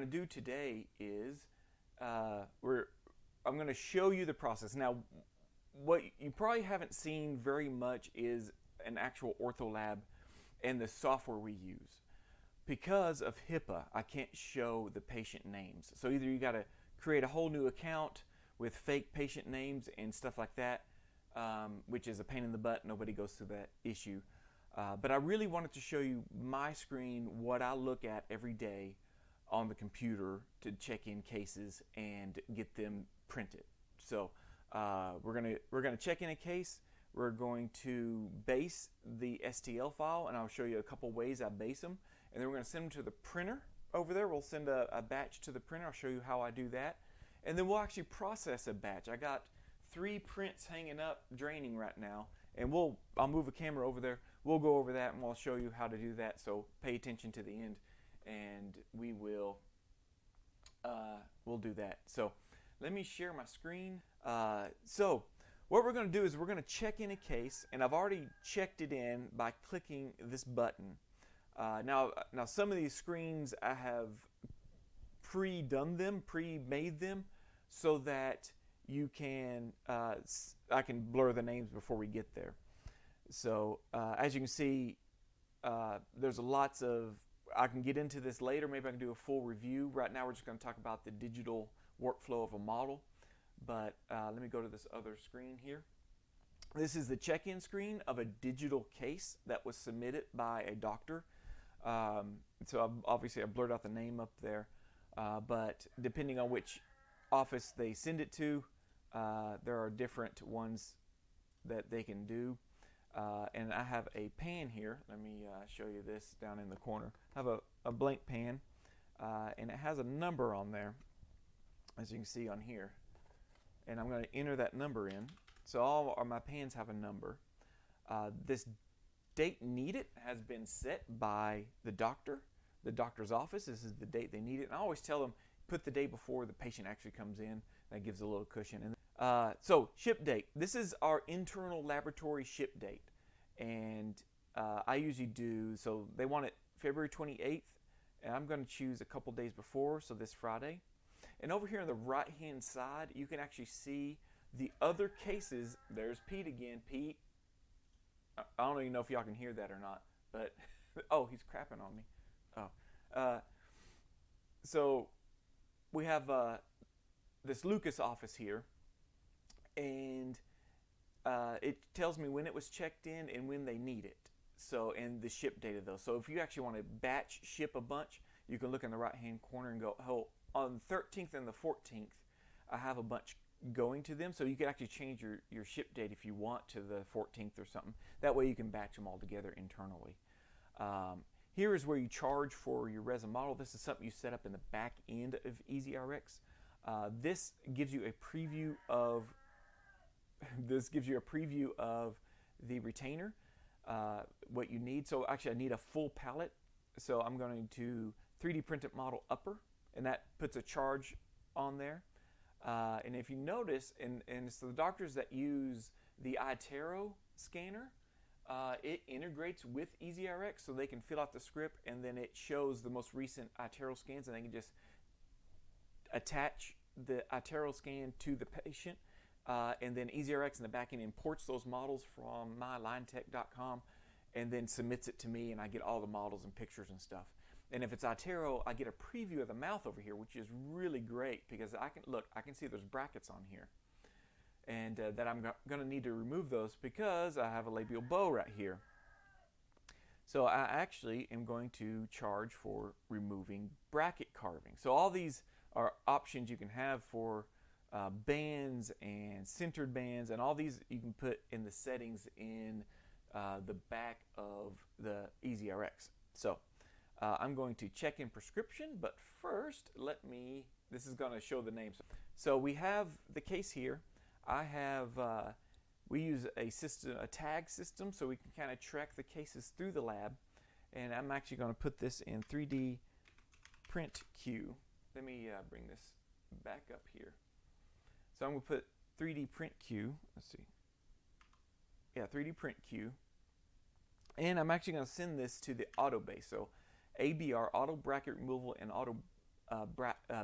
going to do today is I'm going to show you the process. Now, what you probably haven't seen very much is an actual Ortholab and the software we use. Because of HIPAA, I can't show the patient names. So either you got to create a whole new account with fake patient names and stuff like that, which is a pain in the butt. Nobody goes through that issue. But I really wanted to show you my screen, what I look at every day on the computer to check in cases and get them printed. So we're gonna check in a case. We're going to base the STL file, and I'll show you a couple ways I base them. And then we're going to send them to the printer over there. We'll send a batch to the printer. I'll show you how I do that. And then we'll actually process a batch. I got 3 prints hanging up, draining right now. And I'll move a camera over there. We'll go over that, and we'll show you how to do that. So pay attention to the end, and we'll do that. So let me share my screen. So what we're going to do is we're going to check in a case, and I've already checked it in by clicking this button. Now some of these screens I have pre-made them, so that you can, I can blur the names before we get there. So as you can see, there's lots of, I can get into this later, maybe I can do a full review. Right now we're just going to talk about the digital workflow of a model. But let me go to this other screen here. This is the check-in screen of a digital case that was submitted by a doctor. So obviously I blurred out the name up there, but depending on which office they send it to, there are different ones that they can do. And I have a pan here. Let me show you this down in the corner. I have a blank pan, and it has a number on there, as you can see on here. And I'm going to enter that number in. So all of my pans have a number. This date needed has been set by the doctor's office. This is the date they need it. And I always tell them, put the day before the patient actually comes in. That gives a little cushion. And so ship date. This is our internal laboratory ship date. And I usually do, so they want it February 28th. And I'm going to choose a couple days before, so this Friday. And over here on the right-hand side, you can actually see the other cases. There's Pete again. Pete, I don't even know if y'all can hear that or not, but, oh, he's crapping on me. Oh. So we have this Lucas office here, and it tells me when it was checked in and when they need it. So, and the ship date of those. So if you actually want to batch ship a bunch, you can look in the right-hand corner and go, oh, on the 13th and the 14th, I have a bunch going to them. So you can actually change your ship date if you want to the 14th or something. That way you can batch them all together internally. Here is where you charge for your resin model. This is something you set up in the back end of Easyrx. This gives you a preview of the retainer, what you need. So actually I need a full palette. So I'm going to 3D print it model upper, and that puts a charge on there. And if you notice, and so the doctors that use the iTero scanner, it integrates with Easyrx, so they can fill out the script, and then it shows the most recent iTero scans, and they can just attach the iTero scan to the patient, and then Easyrx in the back end imports those models from mylinetech.com and then submits it to me, and I get all the models and pictures and stuff. And if it's iTero, I get a preview of the mouth over here, which is really great because I can see there's brackets on here. And that I'm going to need to remove those because I have a labial bow right here. So I actually am going to charge for removing bracket carving. So all these are options you can have for bands and centered bands, and all these you can put in the settings in the back of the Easyrx. So I'm going to check in prescription, but first this is going to show the names. So we have the case here. We use a tag system so we can kind of track the cases through the lab. And I'm actually going to put this in 3D Print Q. Let me bring this back up here. So I'm going to put 3D Print Q. Let's see. Yeah, 3D Print Q. And I'm actually going to send this to the auto base. So ABR, auto bracket removal and auto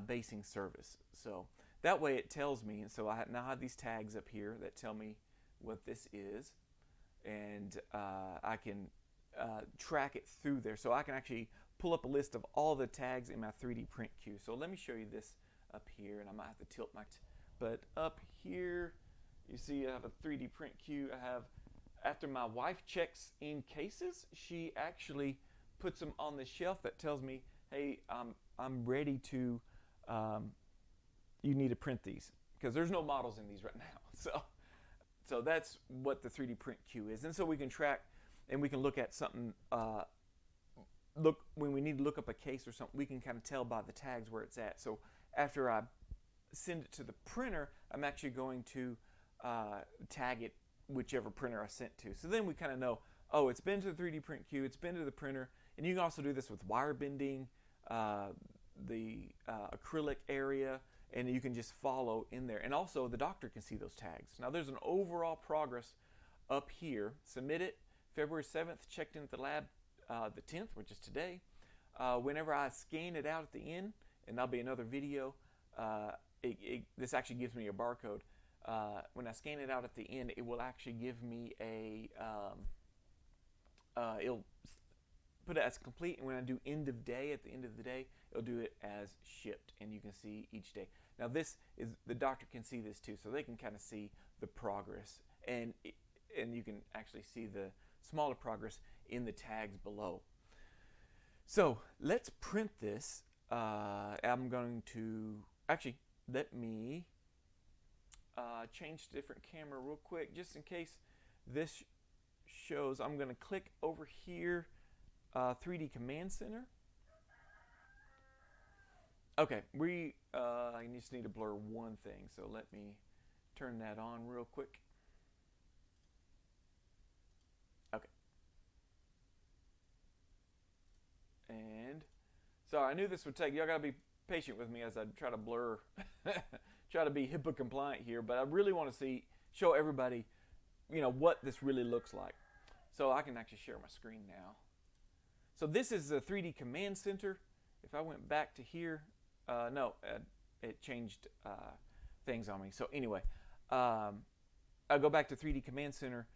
basing service. So that way it tells me, and so I now have these tags up here that tell me what this is, and I can track it through there. So I can actually pull up a list of all the tags in my 3D print queue. So let me show you this up here, and I might have to tilt my, but up here, you see I have a 3D print queue. I have, after my wife checks in cases, she actually puts them on the shelf that tells me, hey, I'm ready to, you need to print these, because there's no models in these right now. So that's what the 3D print queue is. And so we can track, and we can look at something, when we need to look up a case or something, we can kind of tell by the tags where it's at. So after I send it to the printer, I'm actually going to tag it whichever printer I sent to. So then we kind of know, oh, it's been to the 3D print queue, it's been to the printer. And you can also do this with wire bending, the acrylic area, and you can just follow in there. And also the doctor can see those tags. Now there's an overall progress up here. Submit it February 7th, checked in at the lab the 10th, which is today. Whenever I scan it out at the end, and there'll be another video, this actually gives me a barcode. When I scan it out at the end, it will actually give me a, it'll put it as complete, and when I do end of day, at the end of the day, it'll do it as shipped, and you can see each day. Now this is, the doctor can see this too, so they can kind of see the progress, and you can actually see the smaller progress in the tags below. So let's print this. I'm going to, actually, let me change to different camera real quick, just in case this shows. I'm going to click over here, 3D Command Center. Okay, I just need to blur one thing, so let me turn that on real quick. Okay. And so I knew this would take, y'all gotta be patient with me as I try to blur, try to be HIPAA compliant here, but I really want to show everybody, what this really looks like. So I can actually share my screen now. So this is the 3D Command Center. If I went back to here, no, it changed things on me. So anyway, I go back to 3D Command Center.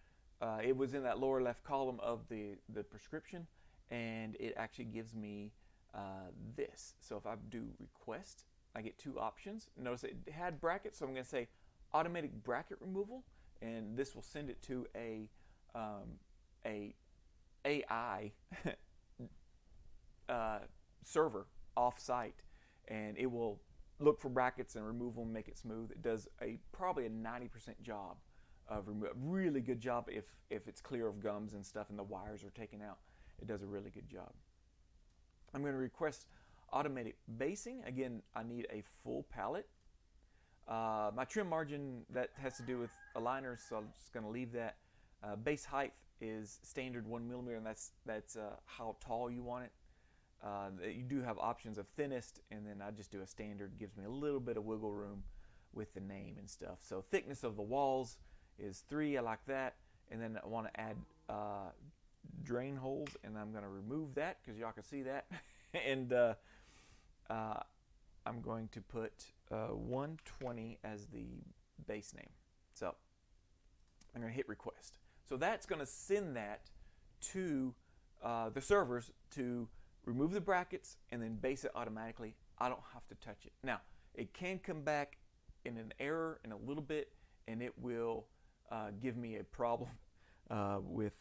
It was in that lower left column of the prescription, and it actually gives me this. So if I do request, I get two options. Notice it had brackets, so I'm going to say automatic bracket removal, and this will send it to a AI server off-site, and it will look for brackets and remove them, make it smooth. It does probably a 90% job of really good job if it's clear of gums and stuff and the wires are taken out. It does a really good job. I'm going to request automatic basing. Again, I need a full palette. My trim margin, that has to do with aligners, so I'm just going to leave that. Base height is standard 1 millimeter, and that's how tall you want it. You do have options of thinnest, and then I just do a standard. Gives me a little bit of wiggle room with the name and stuff. So thickness of the walls is 3. I like that. And then I want to add drain holes, and I'm going to remove that because y'all can see that. And I'm going to put 120 as the base name. So I'm going to hit request. So that's going to send that to the servers to remove the brackets and then base it automatically. I don't have to touch it. Now, it can come back in an error in a little bit, and it will give me a problem with,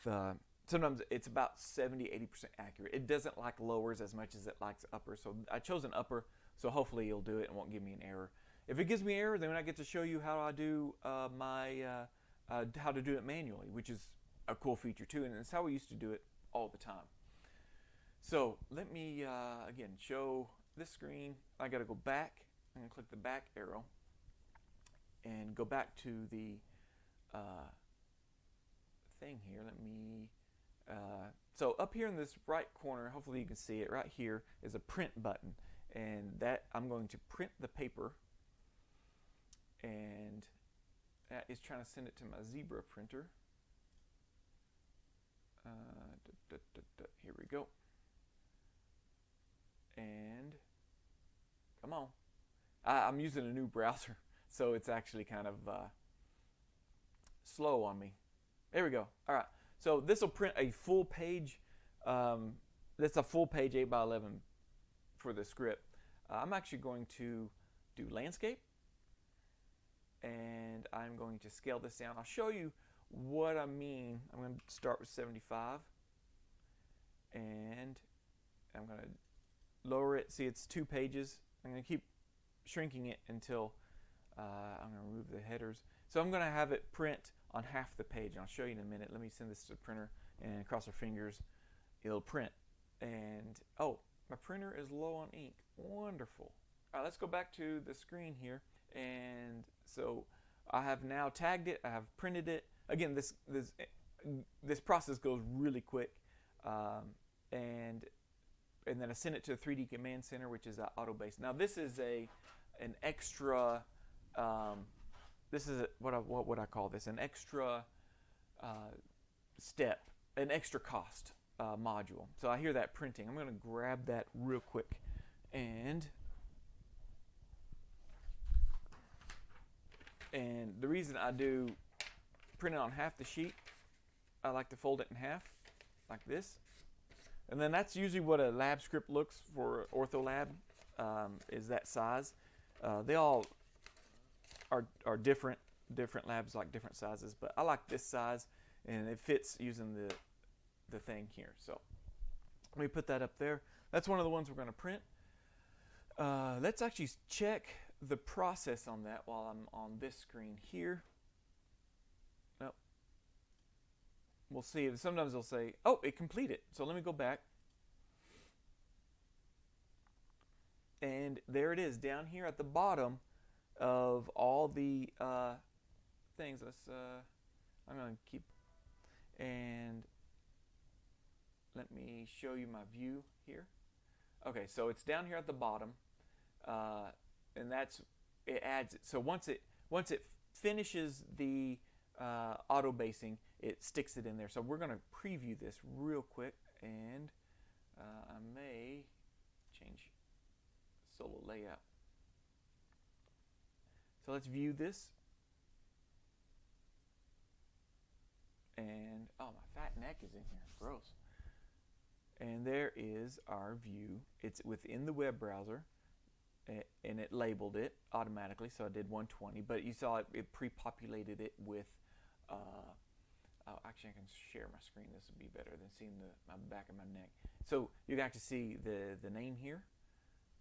sometimes it's about 70-80% accurate. It doesn't like lowers as much as it likes upper, so I chose an upper, so hopefully it'll do it and won't give me an error. If it gives me an error, then I get to show you how I do how to do it manually, which is a cool feature too, and it's how we used to do it all the time. So let me again show this screen. I got to go back. I'm going to click the back arrow and go back to the thing here. Let me. So up here in this right corner, hopefully you can see it. Right here is a print button, and that I'm going to print the paper, and that is trying to send it to my Zebra printer. Here we go. And Come on. I'm using a new browser, so it's actually kind of slow on me. There we go. All right. So this will print a full page. That's a full page 8 by 11 for the script. I'm actually going to do landscape, and I'm going to scale this down. I'll show you what I mean. I'm going to start with 75, and I'm going to lower it. See, it's 2 pages. I'm going to keep shrinking it until I'm going to remove the headers. So I'm going to have it print on half the page. I'll show you in a minute. Let me send this to the printer, and cross our fingers, it'll print. And oh, my printer is low on ink. Wonderful. All right, let's go back to the screen here. And so I have now tagged it. I have printed it. Again, this process goes really quick. And then I send it to the 3D Command Center, which is auto base. Now this is an extra. What would I call this? An extra step, an extra cost module. So I hear that printing. I'm going to grab that real quick, and the reason I do print it on half the sheet, I like to fold it in half like this. And then that's usually what a lab script looks for. Ortholab is that size. They all are different. Different labs like different sizes, but I like this size, and it fits using the thing here. So let me put that up there. That's one of the ones we're going to print. Let's actually check the process on that while I'm on this screen here. Nope. We'll see. Sometimes they'll say, oh, it completed. So let me go back. And there it is down here at the bottom of all the things. I'm going to keep, and let me show you my view here. Okay, so it's down here at the bottom, and it adds it. So once it finishes the auto basing, it sticks it in there. So we're going to preview this real quick, and I may change solo layout. So let's view this. And oh, my fat neck is in here. Gross. And there is our view. It's within the web browser, and it labeled it automatically. So I did 120, but you saw it pre-populated it with. Oh, actually, I can share my screen. This would be better than seeing my back of my neck. So you can actually see the name here,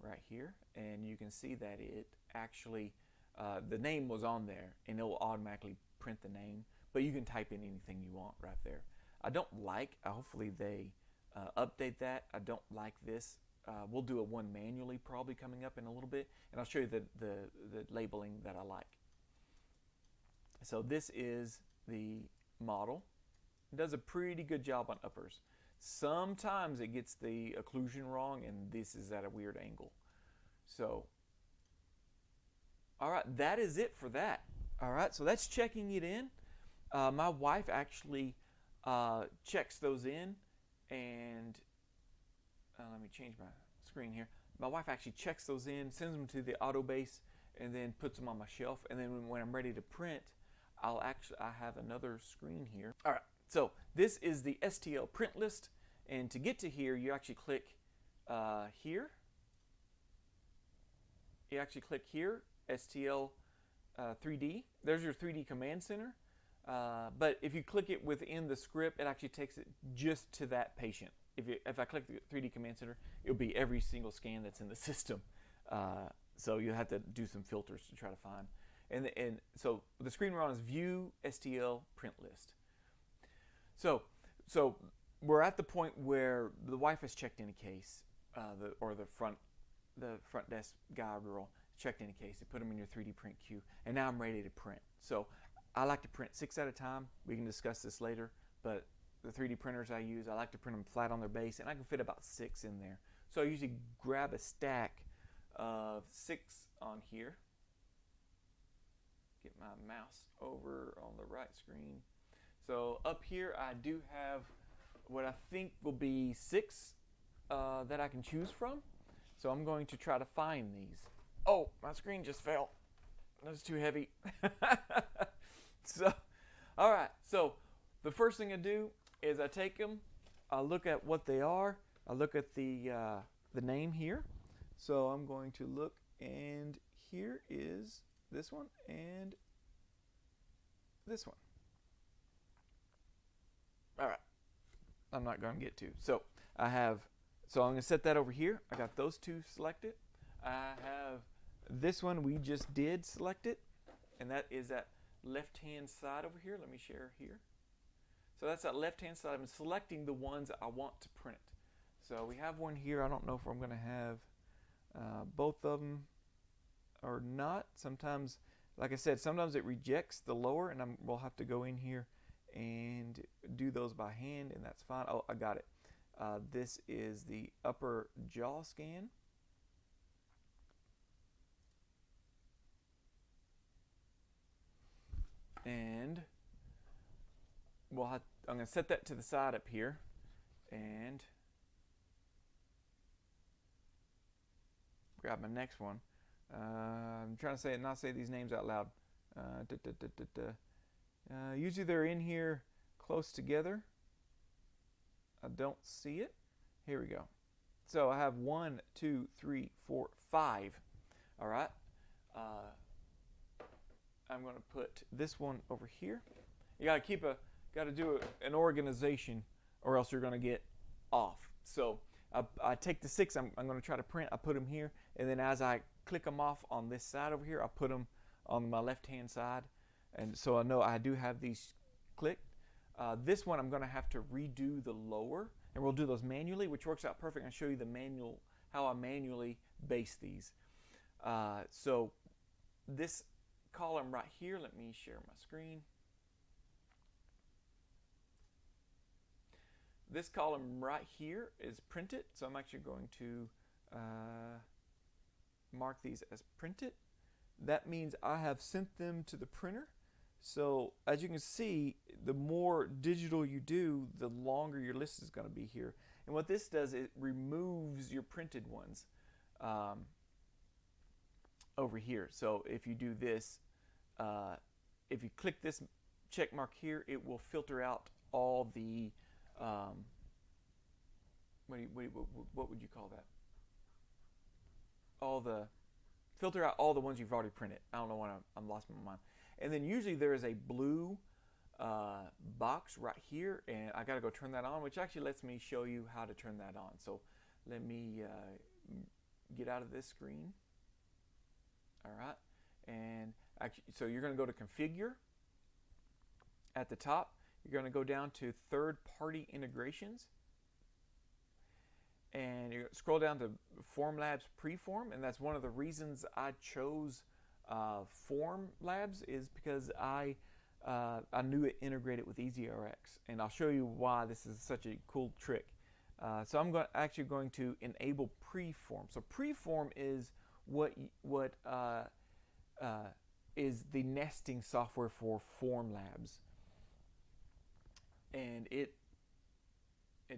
right here, and you can see that it actually the name was on there, and it will automatically print the name. But you can type in anything you want right there. I don't like. Hopefully they update that. I don't like this. We'll do one manually probably coming up in a little bit, and I'll show you the labeling that I like. So this is the model. It does a pretty good job on uppers. Sometimes it gets the occlusion wrong, and this is at a weird angle. So, all right, that is it for that. All right, so that's checking it in. My wife actually checks those in, and let me change my screen here. My wife actually checks those in, sends them to the auto base, and then puts them on my shelf. And then when I'm ready to print, I have another screen here. All right, so this is the STL print list, and to get to here, you actually click here. You actually click here, STL 3D. There's your 3D Command Center. But if you click it within the script, it actually takes it just to that patient. If I click the 3D Command Center, it'll be every single scan that's in the system. So you have to do some filters to try to find. And so the screen we're on is View STL Print List. So we're at the point where the wife has checked in a case, the front desk guy or girl checked in a case. They put them in your 3D print queue, and now I'm ready to print. So I like to print 6 at a time. We can discuss this later, but the 3D printers I use, I like to print them flat on their base, and I can fit about 6 in there. So I usually grab a stack of 6 on here. Get my mouse over on the right screen. So up here I do have what I think will be 6 that I can choose from. So I'm going to try to find these. Oh, my screen just fell. That's too heavy. So, all right. So the first thing I do is I take them, I look at what they are, I look at the name here. So I'm going to look, and here is this one and this one. All right. I'm not going to get to. So I'm going to set that over here. I got those two selected. I have this one we just did select it, and that is that left-hand side over here. Let me share here. So that's that left-hand side. I'm selecting the ones I want to print. So we have one here. I don't know if I'm going to have both of them or not. Sometimes, like I said, sometimes it rejects the lower, and we'll have to go in here and do those by hand, and that's fine. Oh, I got it. This is the upper jaw scan. And I'm going to set that to the side up here, and grab my next one. I'm trying to not say these names out loud. Usually they're in here close together. I don't see it. Here we go. So I have 1, 2, 3, 4, 5. All right. I'm going to put this one over here. You got to do an organization, or else you're going to get off. So I take the 6 I'm going to try to print. I put them here, and then as I click them off on this side over here, I put them on my left-hand side, and so I know I do have these clicked. This one I'm going to have to redo the lower, and we'll do those manually, which works out perfect. I'll show you how I manually base these. So this column right here, let me share my screen. This column right here is printed, so I'm actually going to mark these as printed. That means I have sent them to the printer. So as you can see, the more digital you do, the longer your list is going to be here. And what this does, it removes your printed ones over here. So if you do this, if you click this check mark here, it will filter out all the what would you call that? Filter out all the ones you've already printed. I don't know why I'm lost my mind. And then usually there is a blue box right here, and I got to go turn that on, which actually lets me show you how to turn that on. So let me get out of this screen. All right, and actually, so you're going to go to Configure. At the top, you're going to go down to Third-Party Integrations, and you scroll down to Formlabs Preform, and that's one of the reasons I chose Formlabs, is because I knew it integrated with Easyrx, and I'll show you why this is such a cool trick. So I'm actually going to enable Preform. So Preform is what is the nesting software for Formlabs, and it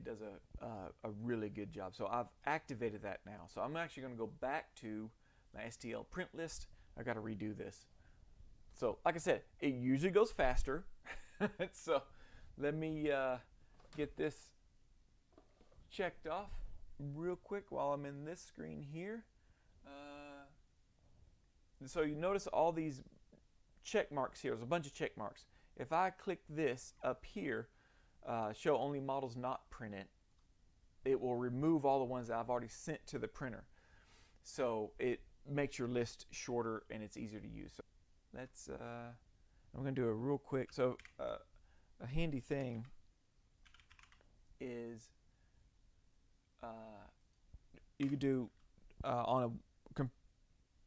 does a really good job. So I've activated that now. So I'm actually going to go back to my STL Print list. I got to redo this. So like I said, it usually goes faster. So let me get this checked off real quick while I'm in this screen here. So you notice all these check marks here. There's a bunch of check marks. If I click this up here, show only models not printed, it will remove all the ones that I've already sent to the printer. So it makes your list shorter and it's easier to use. So let's, I'm going to do a real quick. So a handy thing is you could do on a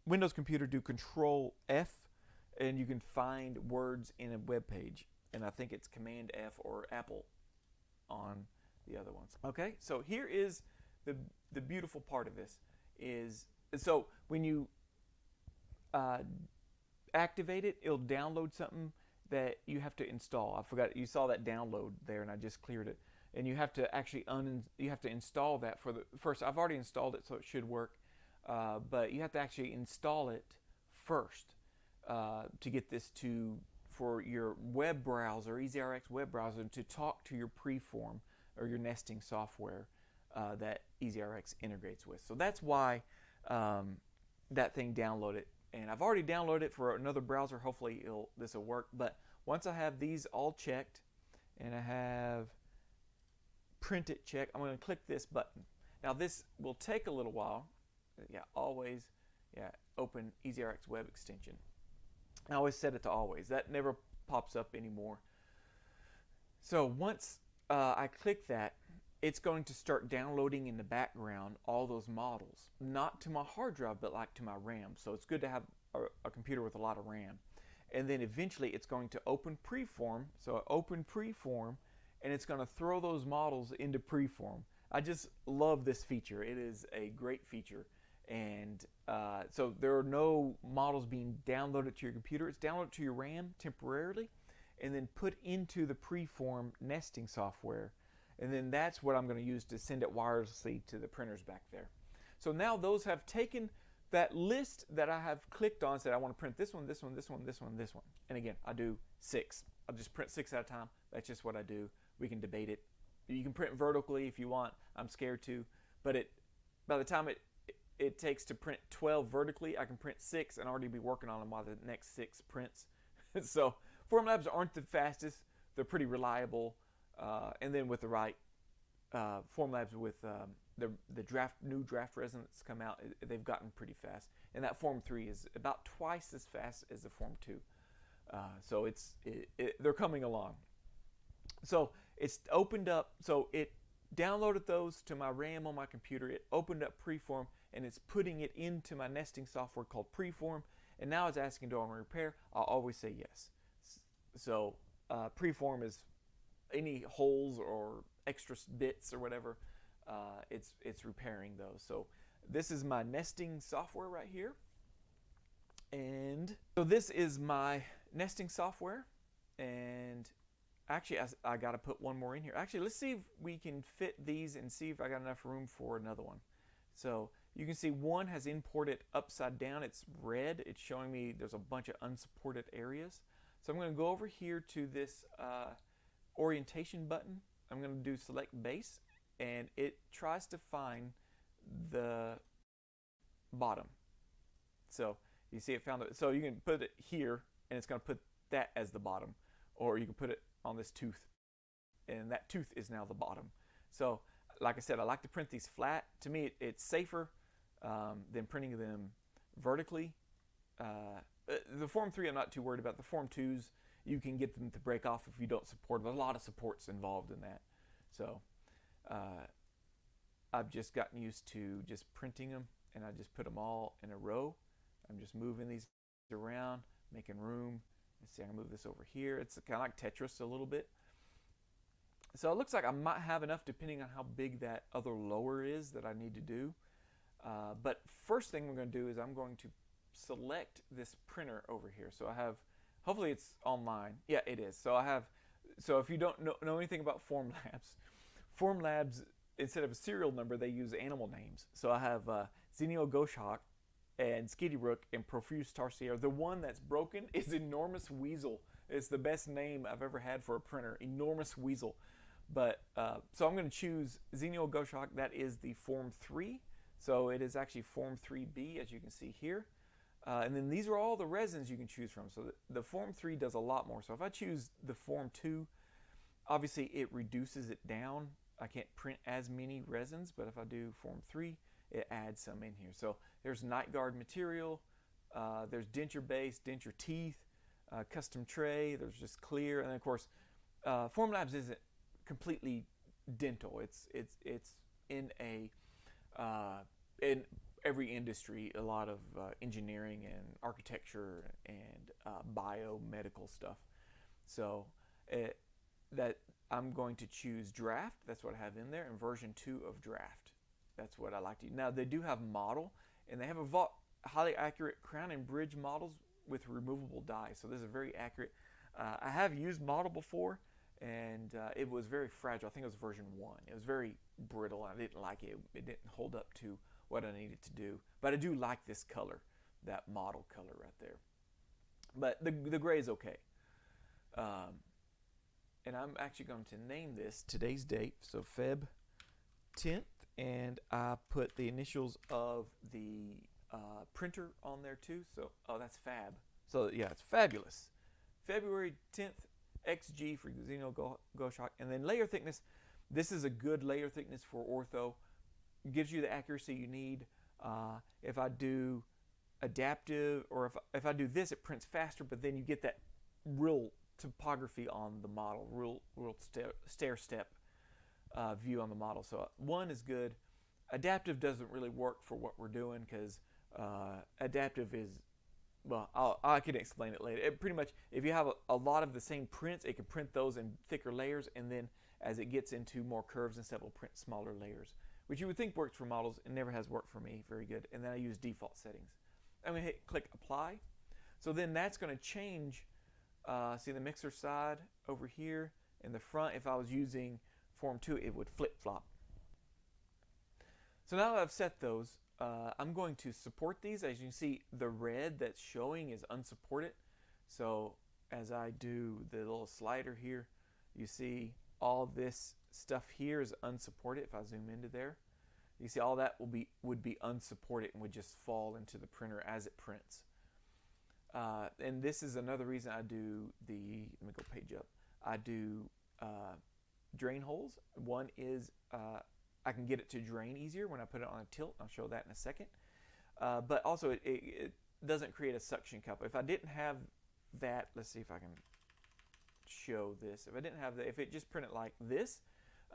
Windows computer, do Control F, and you can find words in a web page. And I think it's Command F or Apple on the other ones. Okay, so here is the beautiful part of this is, so when you activate it, it'll download something that you have to install. I forgot, you saw that download there, and I just cleared it. And you have to actually install that for the first. I've already installed it, so it should work. but you have to actually install it first to get this for your web browser, Easyrx web browser, to talk to your Preform or your nesting software that Easyrx integrates with. So that's why that thing downloaded. And I've already downloaded it for another browser. Hopefully this will work. But once I have these all checked and I have print it checked, I'm going to click this button. Now this will take a little while. Yeah, always. Yeah, open Easyrx web extension. I always set it to always. That never pops up anymore. So once I click that, it's going to start downloading in the background all those models, not to my hard drive, but like to my RAM. So it's good to have a computer with a lot of RAM. And then eventually it's going to open Preform. So I open Preform, and it's going to throw those models into Preform. I just love this feature. It is a great feature. And so there are no models being downloaded to your computer. It's downloaded to your RAM temporarily and then put into the Preform nesting software. And then that's what I'm going to use to send it wirelessly to the printers back there. So now those have taken that list that I have clicked on, said I want to print this one, this one, this one, this one, this one. And again, I do 6. I'll just print 6 at a time. That's just what I do. We can debate it. You can print vertically if you want. I'm scared to. But by the time it takes to print 12 vertically, I can print 6 and already be working on them while the next 6 prints. So Formlabs aren't the fastest. They're pretty reliable. And then with the right Formlabs with the new draft resin that's come out, they've gotten pretty fast. And that Form 3 is about twice as fast as the Form 2. So they're coming along. So it's opened up. So it downloaded those to my RAM on my computer. It opened up Preform, and it's putting it into my nesting software called Preform. And now it's asking, do I want to repair? I'll always say yes. So Preform is any holes or extra bits or whatever, it's repairing those. So this is my nesting software right here. And so this is my nesting software. And actually, I got to put one more in here. Actually, let's see if we can fit these and see if I got enough room for another one. So you can see one has imported upside down. It's red. It's showing me there's a bunch of unsupported areas. So I'm going to go over here to this orientation button. I'm going to do select base, and it tries to find the bottom. So you see it found it. So you can put it here, and it's going to put that as the bottom, or you can put it on this tooth, and that tooth is now the bottom. So like I said, I like to print these flat. To me, it's safer than printing them vertically. The Form 3 I'm not too worried about. The Form 2s, you can get them to break off if you don't support them. There's a lot of supports involved in that. So I've just gotten used to just printing them, and I just put them all in a row. I'm just moving these around, making room. Let's see, I can move this over here. It's kind of like Tetris a little bit. So it looks like I might have enough depending on how big that other lower is that I need to do. But first thing we're going to do is I'm going to select this printer over here. So I have, hopefully it's online. Yeah, it is. So if you don't know anything about Formlabs, instead of a serial number, they use animal names. So I have Zenio Goshawk and Skitty Rook and Profuse Tarsier. The one that's broken is Enormous Weasel. It's the best name I've ever had for a printer, Enormous Weasel. But so I'm going to choose Zenio Goshawk. That is the Form 3. So it is actually Form 3B, as you can see here. And then these are all the resins you can choose from. So the Form 3 does a lot more. So if I choose the Form 2, obviously it reduces it down. I can't print as many resins, but if I do Form 3, it adds some in here. So there's night guard material, there's denture base, denture teeth, custom tray, there's just clear, and then of course Formlabs isn't completely dental. It's in every industry, a lot of engineering and architecture and biomedical stuff. So that I'm going to choose draft. That's what I have in there, and version 2 of draft. That's what I like to use. Now they do have model, and they have a highly accurate crown and bridge models with removable die. So this is very accurate. I have used model before, and it was very fragile. I think it was version 1. It was very brittle. I didn't like it. It didn't hold up to what I needed to do. But I do like this color, that model color right there. But the gray is okay. And I'm actually going to name this today's date, so Feb 10th, and I put the initials of the printer on there too. So, oh, that's fab. So yeah, it's fabulous. February 10th, XG for Xeno Goshock. And then layer thickness. This is a good layer thickness for ortho. It gives you the accuracy you need. If I do adaptive, or if I do this, it prints faster, but then you get that real topography on the model, real stair step view on the model. So 1 is good. Adaptive doesn't really work for what we're doing because adaptive is, well, I can explain it later. It pretty much, if you have a lot of the same prints, it can print those in thicker layers, and then as it gets into more curves and stuff, it will print smaller layers, which you would think works for models. It never has worked for me very good. And then I use default settings. I'm going to click apply. So then that's going to change. See the mixer side over here in the front. If I was using Form 2, it would flip-flop. So now that I've set those, I'm going to support these. As you can see, the red that's showing is unsupported. So as I do the little slider here, you see all this stuff here is unsupported. If I zoom into there, you see all that would be unsupported and would just fall into the printer as it prints. And this is another reason I do the, let me go page up, I do drain holes. One is I can get it to drain easier when I put it on a tilt. I'll show that in a second. But also it doesn't create a suction cup. If I didn't have that, let's see if I can show this. If I didn't have that, if it just printed like this,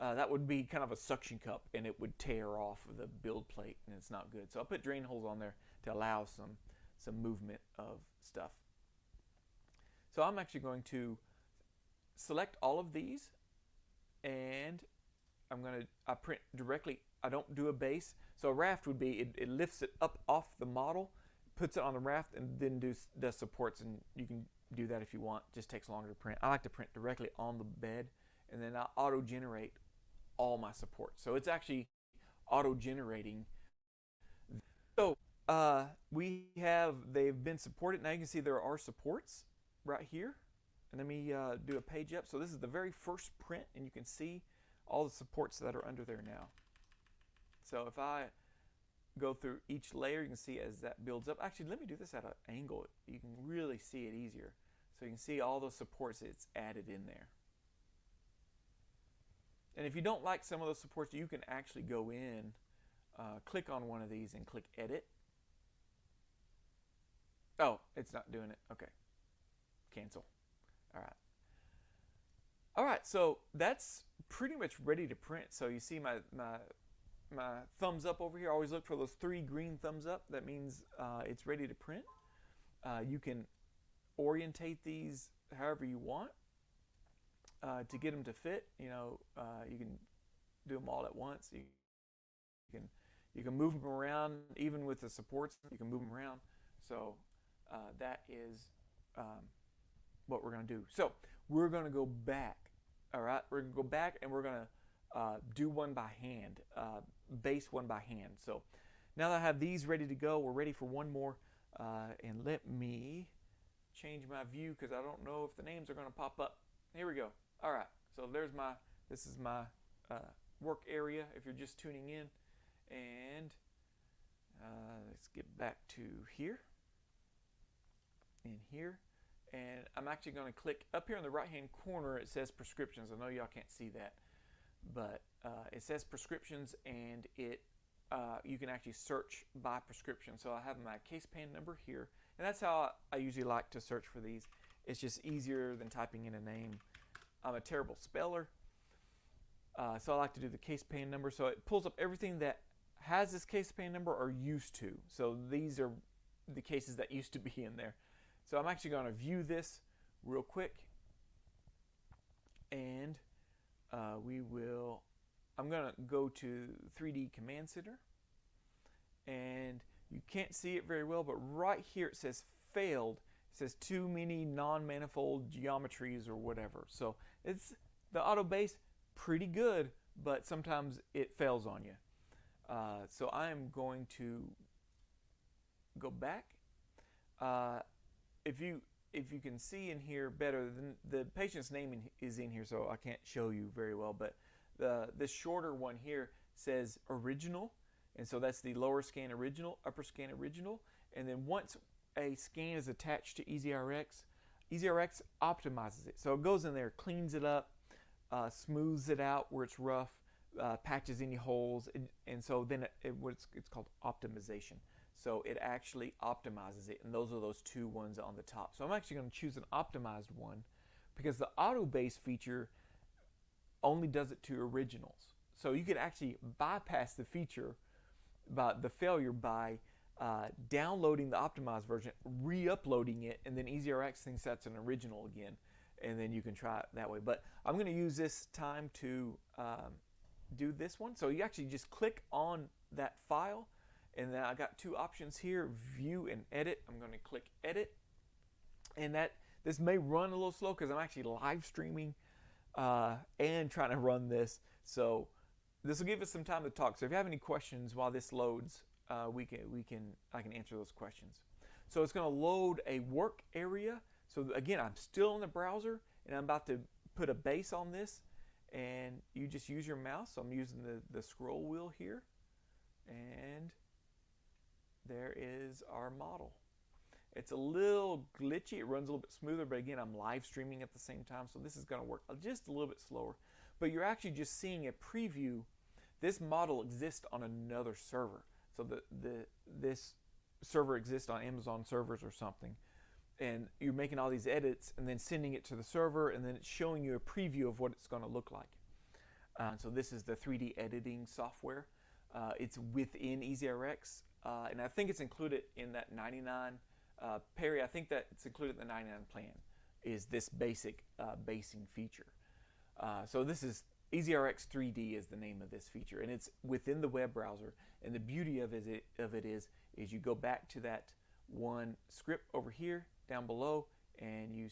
that would be kind of a suction cup and it would tear off the build plate and it's not good. So I'll put drain holes on there to allow some movement of stuff. So I'm actually going to select all of these, and I print directly. I don't do a base. So a raft would be, it lifts it up off the model, puts it on the raft, and then does supports, and you can do that if you want. It just takes longer to print. I like to print directly on the bed, and then I auto-generate all my supports. So it's actually auto-generating. So they've been supported. Now you can see there are supports right here. And let me do a page up. So this is the very first print, and you can see all the supports that are under there now. So if I go through each layer, you can see as that builds up. Actually, let me do this at an angle. You can really see it easier. So you can see all those supports it's added in there. And if you don't like some of those supports, you can actually go in, click on one of these and click edit. Oh, it's not doing it. Okay. Cancel. All right. All right, so that's pretty much ready to print. So you see my thumbs up over here. I always look for those 3 green thumbs up. That means it's ready to print. You can orientate these however you want to get them to fit. You know, you can do them all at once. You can move them around, even with the supports. You can move them around. So that is what we're going to do. So we're going to go back. All right, we're going to go back and we're going to do one by hand, base one by hand. So now that I have these ready to go, we're ready for one more. And let me change my view because I don't know if the names are going to pop up. Here we go. All right, so this is my work area if you're just tuning in. And let's get back to here and here. And I'm actually going to click up here in the right hand corner. It says prescriptions. I know y'all can't see that, but it says prescriptions, and you can actually search by prescription. So I have my case pan number here, and that's how I usually like to search for these. It's just easier than typing in a name. I'm a terrible speller, so I like to do the case pan number. So it pulls up everything that has this case pan number or used to. So these are the cases that used to be in there. So I'm actually going to view this real quick, and I'm going to go to 3D Command Center, and you can't see it very well, but right here it says failed. It says too many non-manifold geometries or whatever. So it's the auto base, pretty good, but sometimes it fails on you. So I am going to go back. If you can see in here better, the patient's name is in here, so I can't show you very well, but this shorter one here says original, and so that's the lower scan original, upper scan original, and then once a scan is attached to Easyrx, Easyrx optimizes it. So it goes in there, cleans it up, smooths it out where it's rough, patches any holes, and so then it's called optimization. So it actually optimizes it, and those are those two ones on the top. So I'm actually going to choose an optimized one because the auto base feature only does it to originals. So you could actually bypass the feature by the failure by downloading the optimized version, re-uploading it, and then Easyrx thinks that's an original again, and then you can try it that way. But I'm going to use this time to do this one. So you actually just click on that file, and then I got two options here, view and edit. I'm going to click edit, and this may run a little slow because I'm actually live streaming and trying to run this. So this will give us some time to talk. So if you have any questions while this loads, I can answer those questions. So it's going to load a work area. So again, I'm still in the browser, and I'm about to put a base on this, and you just use your mouse. So I'm using the scroll wheel here, and there is our model. It's a little glitchy. It runs a little bit smoother, but again, I'm live streaming at the same time, so this is going to work just a little bit slower. But you're actually just seeing a preview. This model exists on another server. So this server exists on Amazon servers or something, and you're making all these edits and then sending it to the server, and then it's showing you a preview of what it's going to look like. So this is the 3D editing software. It's within Easyrx, and I think it's included in that 99 Perry. I think that it's included in the 99 plan. Is this basic basing feature? So this is Easyrx 3D is the name of this feature, and it's within the web browser. And the beauty of it is you go back to that one script over here down below, and you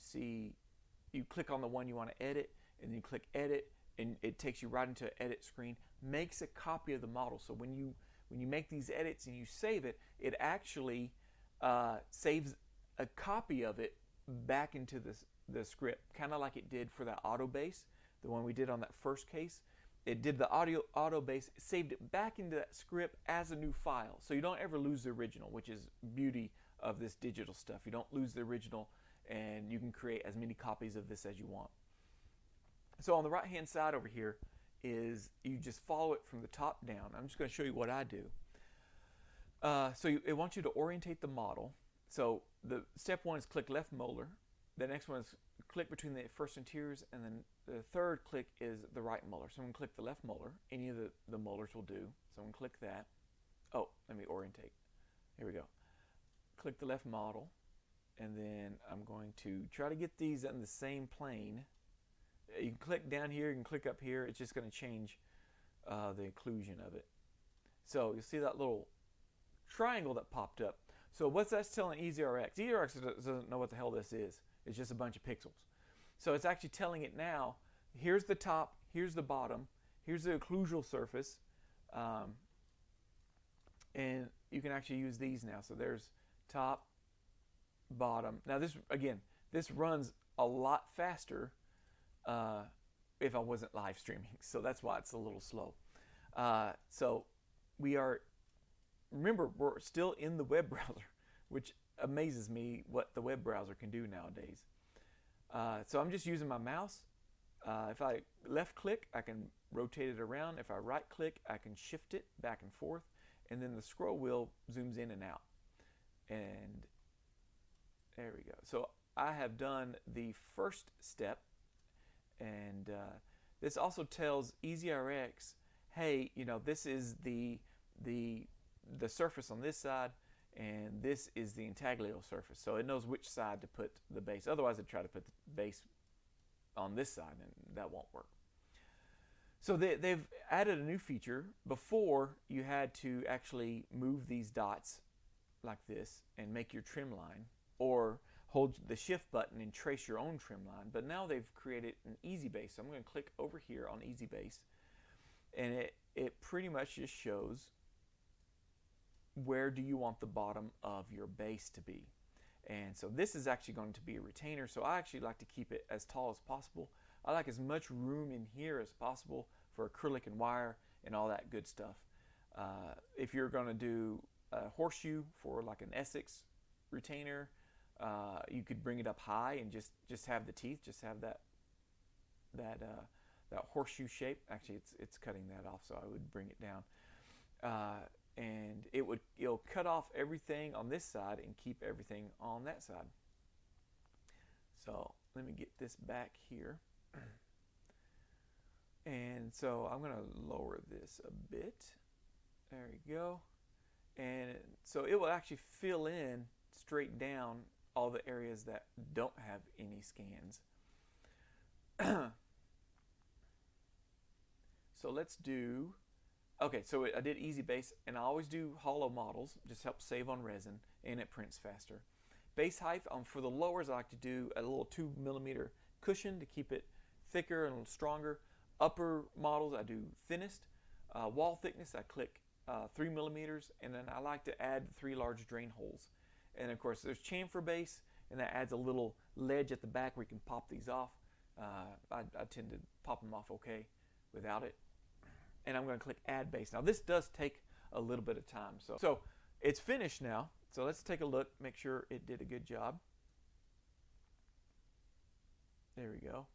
click on the one you want to edit, and you click edit, and it takes you right into an edit screen, makes a copy of the model. So when you make these edits and you save it, it actually saves a copy of it back into the script, kind of like it did for that auto base, the one we did on that first case. It did the auto base, saved it back into that script as a new file. So you don't ever lose the original, which is beauty of this digital stuff. You don't lose the original, and you can create as many copies of this as you want. So on the right hand side over here is you just follow it from the top down. I'm just going to show you what I do. It wants you to orientate the model. So the step one is click left molar. The next one is click between the first anteriors, and then the third click is the right molar. So I'm going to click the left molar. Any of the molars will do. So I'm going to click that. Oh, let me orientate. Here we go. Click the left model, and then I'm going to try to get these in the same plane. You can click down here, you can click up here. It's just going to change the inclusion of it. So you'll see that little triangle that popped up. So what's that telling Easyrx? Easyrx doesn't know what the hell this is. It's just a bunch of pixels. So it's actually telling it now, here's the top, here's the bottom, here's the occlusal surface, and you can actually use these now. So there's top, bottom. Now this runs a lot faster if I wasn't live streaming, so that's why it's a little slow. So remember, we're still in the web browser, which amazes me what the web browser can do nowadays. So I'm just using my mouse. If I left click, I can rotate it around. If I right click, I can shift it back and forth, and then the scroll wheel zooms in and out. And there we go. So I have done the first step, and this also tells Easyrx, hey, this is the surface on this side, and this is the intaglio surface. So it knows which side to put the base. Otherwise, I'd try to put the base on this side, and that won't work. So they've added a new feature. Before, you had to actually move these dots like this and make your trim line, or hold the shift button and trace your own trim line. But now they've created an easy base. So I'm going to click over here on easy base, and it pretty much just shows where do you want the bottom of your base to be. And so this is actually going to be a retainer, so I actually like to keep it as tall as possible. I like as much room in here as possible for acrylic and wire and all that good stuff. If you're going to do a horseshoe for like an Essex retainer, you could bring it up high and just have the teeth, just have that horseshoe shape. Actually, it's cutting that off, so I would bring it down. And it'll cut off everything on this side and keep everything on that side. So let me get this back here. And so I'm going to lower this a bit. There we go. And so it will actually fill in straight down all the areas that don't have any scans. So let's do, okay, so I did easy base, and I always do hollow models, just helps save on resin, and it prints faster. Base height, for the lowers, I like to do a little 2mm cushion to keep it thicker and a little stronger. Upper models, I do thinnest. Wall thickness, I click 3mm, and then I like to add 3 large drain holes. And of course, there's chamfer base, and that adds a little ledge at the back where you can pop these off. I tend to pop them off okay without it. And I'm going to click add base. Now this does take a little bit of time. So it's finished now. So let's take a look, make sure it did a good job. There we go.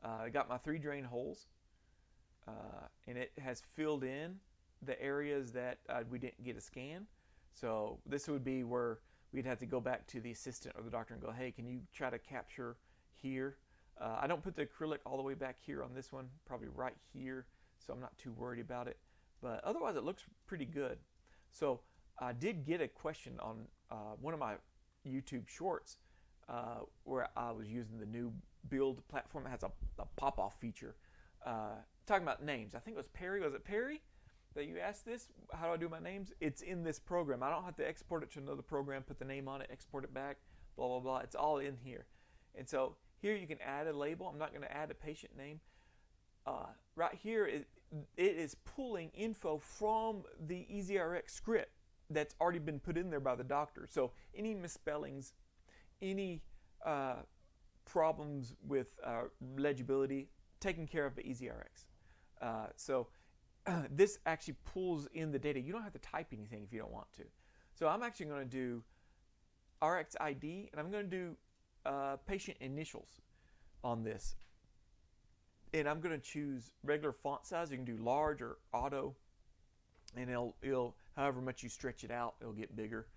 I got my 3 drain holes, and it has filled in the areas that we didn't get a scan. So this would be where we'd have to go back to the assistant or the doctor and go, hey, can you try to capture here? I don't put the acrylic all the way back here on this one, probably right here, so I'm not too worried about it. But otherwise, it looks pretty good. So I did get a question on one of my YouTube shorts where I was using the new build platform that has a pop-off feature. Talking about names. I think it was Perry. Was it Perry that you asked this? How do I do my names? It's in this program. I don't have to export it to another program, put the name on it, export it back, blah, blah, blah. It's all in here. And so here you can add a label. I'm not going to add a patient name. Right here, it is pulling info from the Easyrx script that's already been put in there by the doctor. So any misspellings, any problems with legibility, taken care of by Easyrx. So this actually pulls in the data. You don't have to type anything if you don't want to. So I'm actually going to do RxID, and I'm going to do patient initials on this. And I'm going to choose regular font size. You can do large or auto, and it'll however much you stretch it out, it'll get bigger.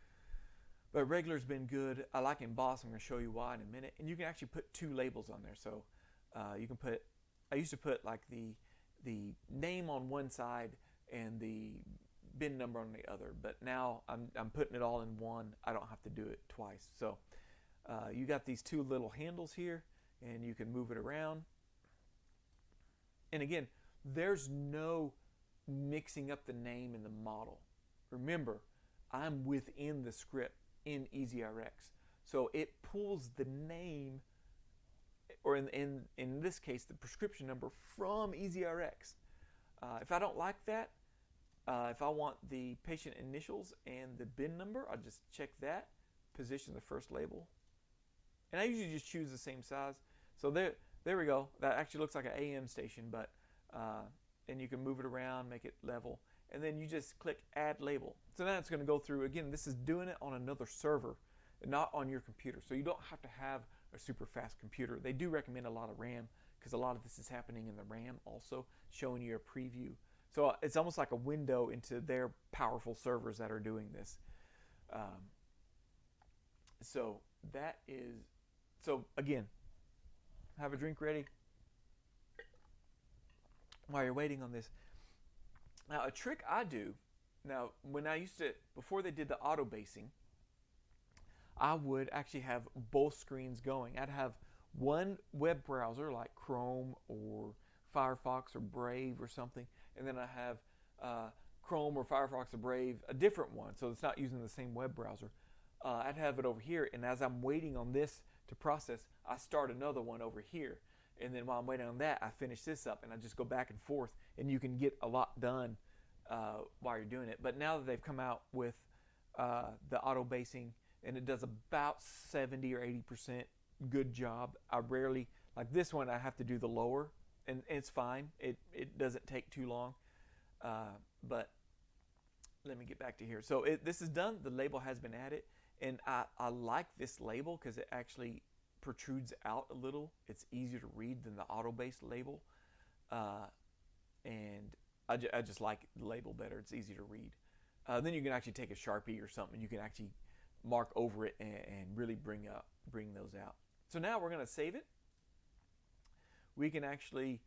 But regular's been good. I like emboss. I'm going to show you why in a minute. And you can actually put 2 labels on there. So you can put, I used to put like the name on one side and the bin number on the other. But now I'm putting it all in one. I don't have to do it twice. So you got these 2 little handles here, and you can move it around. And again, there's no mixing up the name in the model. Remember, I'm within the script in Easyrx. So it pulls the name, or in this case, the prescription number from Easyrx. If I don't like that, if I want the patient initials and the bin number, I'll just check that, position the first label. And I usually just choose the same size. So there we go. That actually looks like an AM station, but and you can move it around, make it level, and then you just click add label. So now it's going to go through. Again, this is doing it on another server, not on your computer. So you don't have to have a super fast computer. They do recommend a lot of RAM because a lot of this is happening in the RAM also, showing you a preview. So it's almost like a window into their powerful servers that are doing this. So that is, so again, have a drink ready while you're waiting on this. Now, a trick I do, now when I used to, before they did the auto basing, I would actually have both screens going. I'd have one web browser like Chrome or Firefox or Brave or something, and then I have Chrome or Firefox or Brave, a different one, so it's not using the same web browser. I'd have it over here, and as I'm waiting on this to process, I start another one over here. And then while I'm waiting on that, I finish this up, and I just go back and forth, and you can get a lot done while you're doing it. But now that they've come out with the auto basing, and it does about 70 or 80% good job. I rarely, like this one, I have to do the lower, and it's fine. It doesn't take too long. But let me get back to here. So this is done. The label has been added, and I like this label because it actually protrudes out a little. It's easier to read than the auto-based label, and I just like the label better. It's easy to read. Then you can actually take a Sharpie or something. You can actually mark over it and really bring those out. So now we're going to save it. We can actually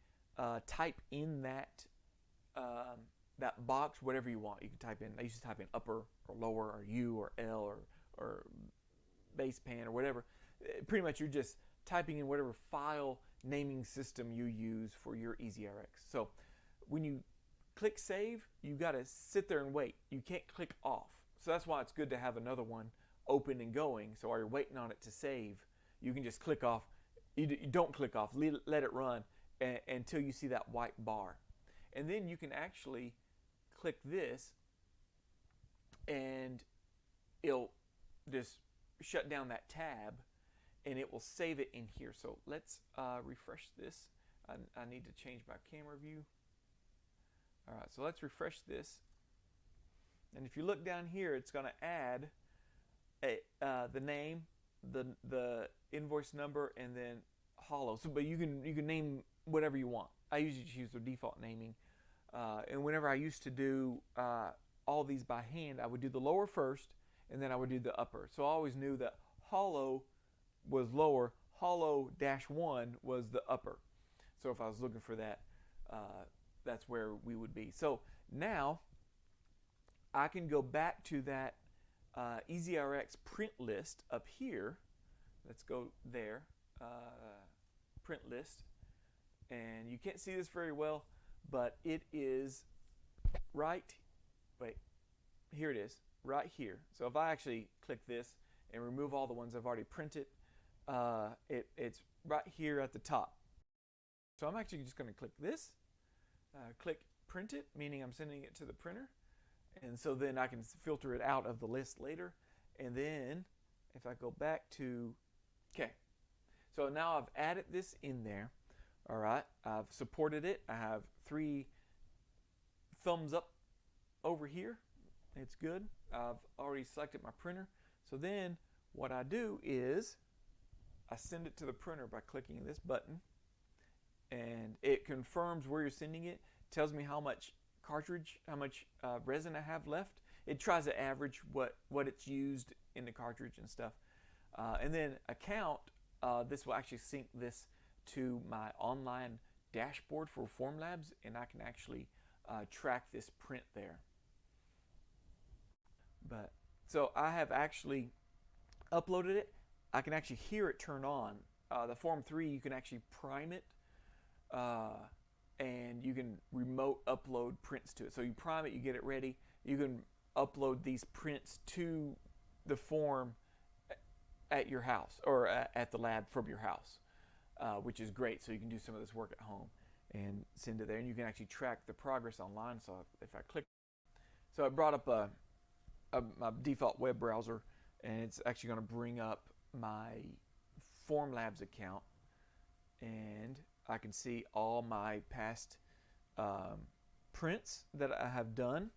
type in that that box whatever you want. You can type in. I used to type in upper or lower or U or L or base pan or whatever. Pretty much you're just typing in whatever file naming system you use for your Easyrx. So when you click save, you got to sit there and wait. You can't click off. So that's why it's good to have another one open and going. So while you're waiting on it to save, you can just click off. You don't click off. Let it run until you see that white bar. And then you can actually click this and it'll just shut down that tab and it will save it in here. So let's refresh this. I need to change my camera view. All right, so let's refresh this. And if you look down here, it's going to add the name, the invoice number, and then hollow. So, but you can name whatever you want. I usually just use the default naming. And whenever I used to do all these by hand, I would do the lower first, and then I would do the upper. So I always knew that hollow was lower, hollow -1 was the upper. So if I was looking for that, that's where we would be. So now I can go back to that Easyrx print list up here. Let's go there, print list. And you can't see this very well, but it is right, wait, here it is, right here. So if I actually click this and remove all the ones I've already printed, it's right here at the top. So I'm actually just going to click this, click print it, meaning I'm sending it to the printer. And so then I can filter it out of the list later. And then if I go back to, okay, so now I've added this in there. All right, I've supported it. I have 3 thumbs up over here. It's good. I've already selected my printer. So then what I do is I send it to the printer by clicking this button, and it confirms where you're sending it, tells me how much cartridge, how much resin I have left. It tries to average what it's used in the cartridge and stuff. And then account, this will actually sync this to my online dashboard for Formlabs, and I can actually track this print there. But so I have actually uploaded it. I can actually hear it turn on. The Form 3, you can actually prime it, and you can remote upload prints to it. So you prime it, you get it ready. You can upload these prints to the form at your house or at the lab from your house, which is great. So you can do some of this work at home and send it there, and you can actually track the progress online. So if I click, so I brought up my default web browser, and it's actually going to bring up my Formlabs account, and I can see all my past prints that I have done.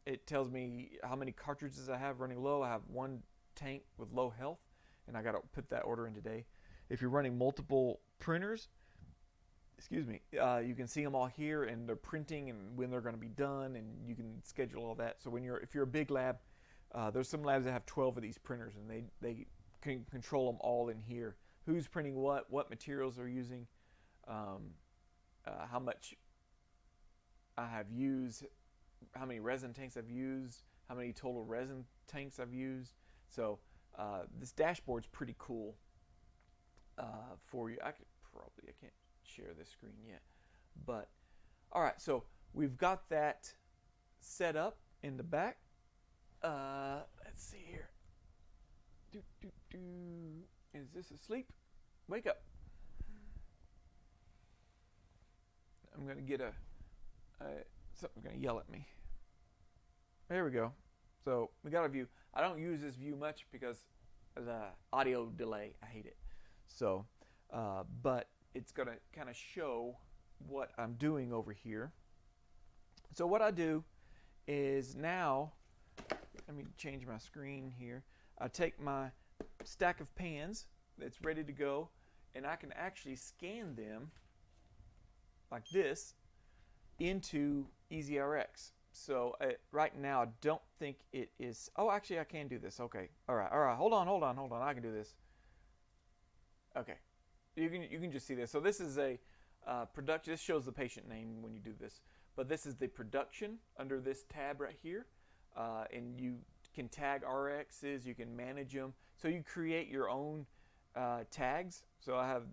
It tells me how many cartridges I have running low. I have 1 tank with low health, and I got to put that order in today. If you're running multiple printers, excuse me, you can see them all here, and they're printing and when they're going to be done, and you can schedule all that. So when if you're a big lab, there's some labs that have 12 of these printers, and they can control them all in here. Who's printing what materials they're using, how much I have used, how many resin tanks I've used, how many total resin tanks I've used. So this dashboard's pretty cool for you. I can't share this screen yet, but all right. So we've got that set up in the back. Let's see here. Is this asleep? Wake up. I'm going to get something's going to yell at me. There we go. So we got a view. I don't use this view much because of the audio delay. I hate it. So, but it's going to kind of show what I'm doing over here. So what I do is now, let me change my screen here. I take my stack of pans that's ready to go, and I can actually scan them like this into Easyrx. So right now I don't think it is. Oh, actually I can do this. Okay. All right. Hold on. I can do this. Okay. You can just see this. So this is a production. This shows the patient name when you do this. But this is the production under this tab right here. And you can tag RXs. You can manage them. So you create your own tags. So I have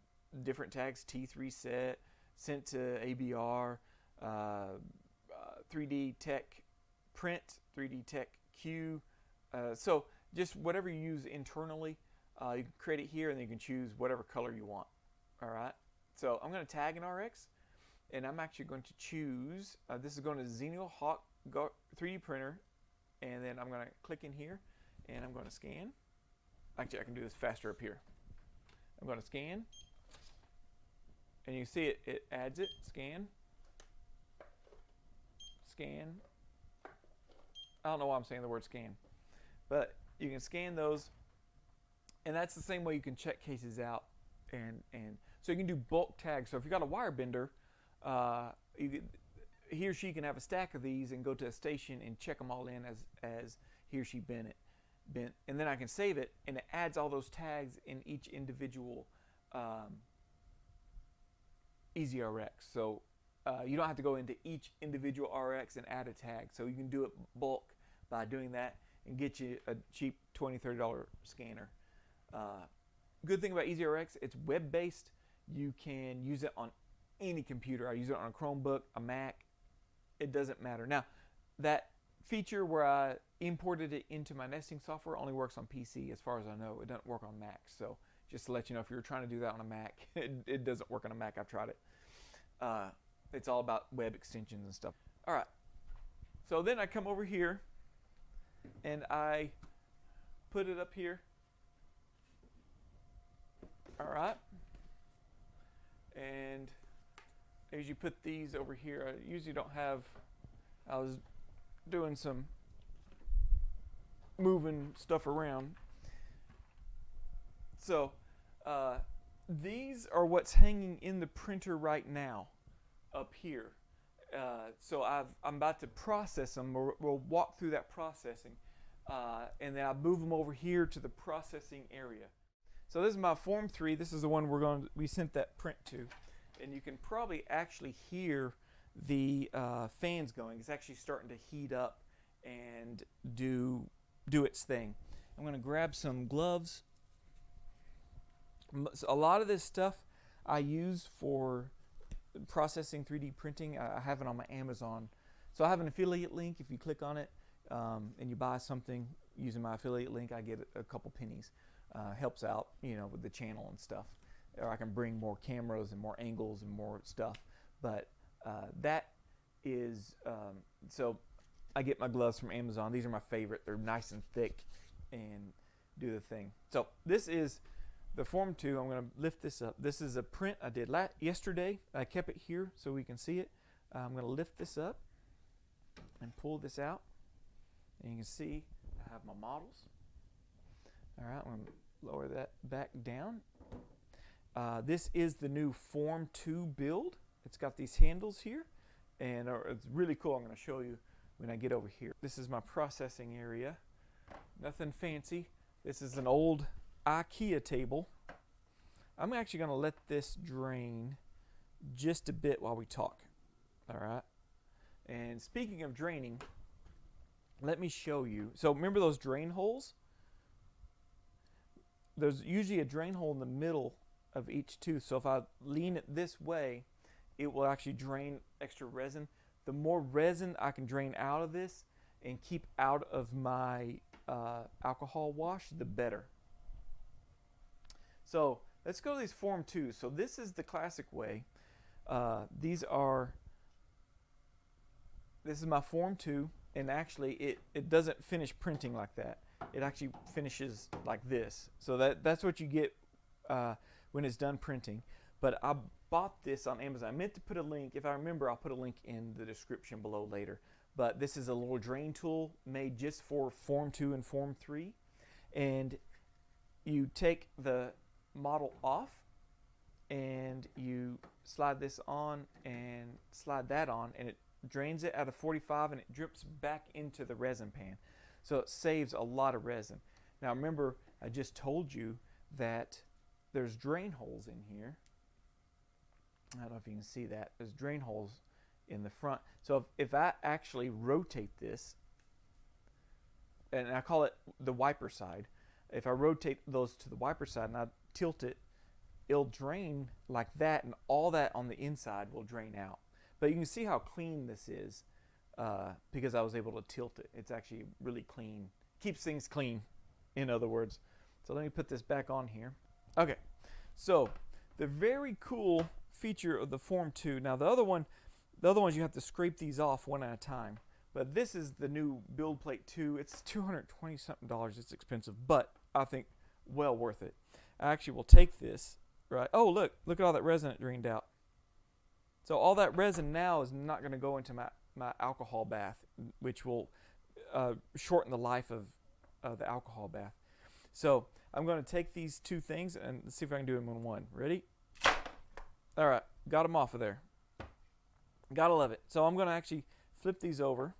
different tags: T3 set, sent to ABR, 3D Tech Print, 3D Tech Q. So just whatever you use internally, you can create it here, and then you can choose whatever color you want. All right. So I'm going to tag an RX, and I'm actually going to choose. This is going to Xenial Hawk 3D printer, and then I'm going to click in here, and I'm going to scan. Actually, I can do this faster up here. I'm going to scan, and you see it adds it. Scan. Scan. I don't know why I'm saying the word scan, but you can scan those, and that's the same way you can check cases out, and so you can do bulk tags. So if you got a wire bender, he or she can have a stack of these and go to a station and check them all in as he or she bent, and then I can save it, and it adds all those tags in each individual Easyrx. So you don't have to go into each individual RX and add a tag. So you can do it bulk by doing that and get you a cheap $20, $30 scanner. Good thing about Easyrx, it's web-based. You can use it on any computer. I use it on a Chromebook, a Mac. It doesn't matter. Now, that feature where I imported it into my nesting software only works on PC as far as I know. It doesn't work on Mac. So just to let you know, if you're trying to do that on a Mac, it doesn't work on a Mac. I've tried it. It's all about web extensions and stuff. All right. So then I come over here and I put it up here. All right. And as you put these over here, I usually don't have, I was doing some moving stuff around. So these are what's hanging in the printer right now up here. So I'm about to process them. We'll walk through that processing, and then I'll move them over here to the processing area. So this is my Form 3. This is the one we sent that print to, and you can probably actually hear the fans going. It's actually starting to heat up and do its thing. I'm going to grab some gloves. A lot of this stuff I use for processing 3D printing. I have it on my Amazon. So I have an affiliate link. If you click on it and you buy something using my affiliate link, I get a couple pennies. Helps out, with the channel and stuff. Or I can bring more cameras and more angles and more stuff. But that is, so I get my gloves from Amazon. These are my favorite. They're nice and thick and do the thing. So this is the Form 2. I'm going to lift this up. This is a print I did yesterday. I kept it here so we can see it. I'm going to lift this up and pull this out. And you can see I have my models. All right, I'm going to lower that back down. This is the new Form 2 build. It's got these handles here, and it's really cool. I'm going to show you when I get over here. This is my processing area. Nothing fancy. This is an old IKEA table. I'm actually going to let this drain just a bit while we talk. All right. And speaking of draining, let me show you. So remember those drain holes? There's usually a drain hole in the middle of each tooth. So if I lean it this way, it will actually drain extra resin. The more resin I can drain out of this and keep out of my alcohol wash, the better. So let's go to these Form 2s. So this is the classic way. These are this is my Form 2, and actually it doesn't finish printing like that. It actually finishes like this. So that's what you get when it's done printing. But I bought this on Amazon. I meant to put a link. If I remember, I'll put a link in the description below later. But this is a little drain tool made just for Form 2 and Form 3. And you take the model off, and you slide this on and slide that on, and it drains it out of 45, and it drips back into the resin pan. So it saves a lot of resin. Now remember, I just told you that there's drain holes in here. I don't know if you can see that. There's drain holes in the front. So if I actually rotate this, and I call it the wiper side, if I rotate those to the wiper side and I tilt it, it'll drain like that, and all that on the inside will drain out. But you can see how clean this is because I was able to tilt it. It's actually really clean. Keeps things clean, in other words. So let me put this back on here. Okay, so the very cool feature of the Form 2. Now the other ones you have to scrape these off one at a time. But this is the new Build Plate 2. It's $220 something. It's expensive, but I think well worth it. I actually will take this, right? Oh, look at all that resin it drained out. So all that resin now is not going to go into my alcohol bath, which will shorten the life of the alcohol bath. So I'm going to take these two things and see if I can do them in one. Ready? All right, got them off of there. Gotta love it. So I'm going to actually flip these over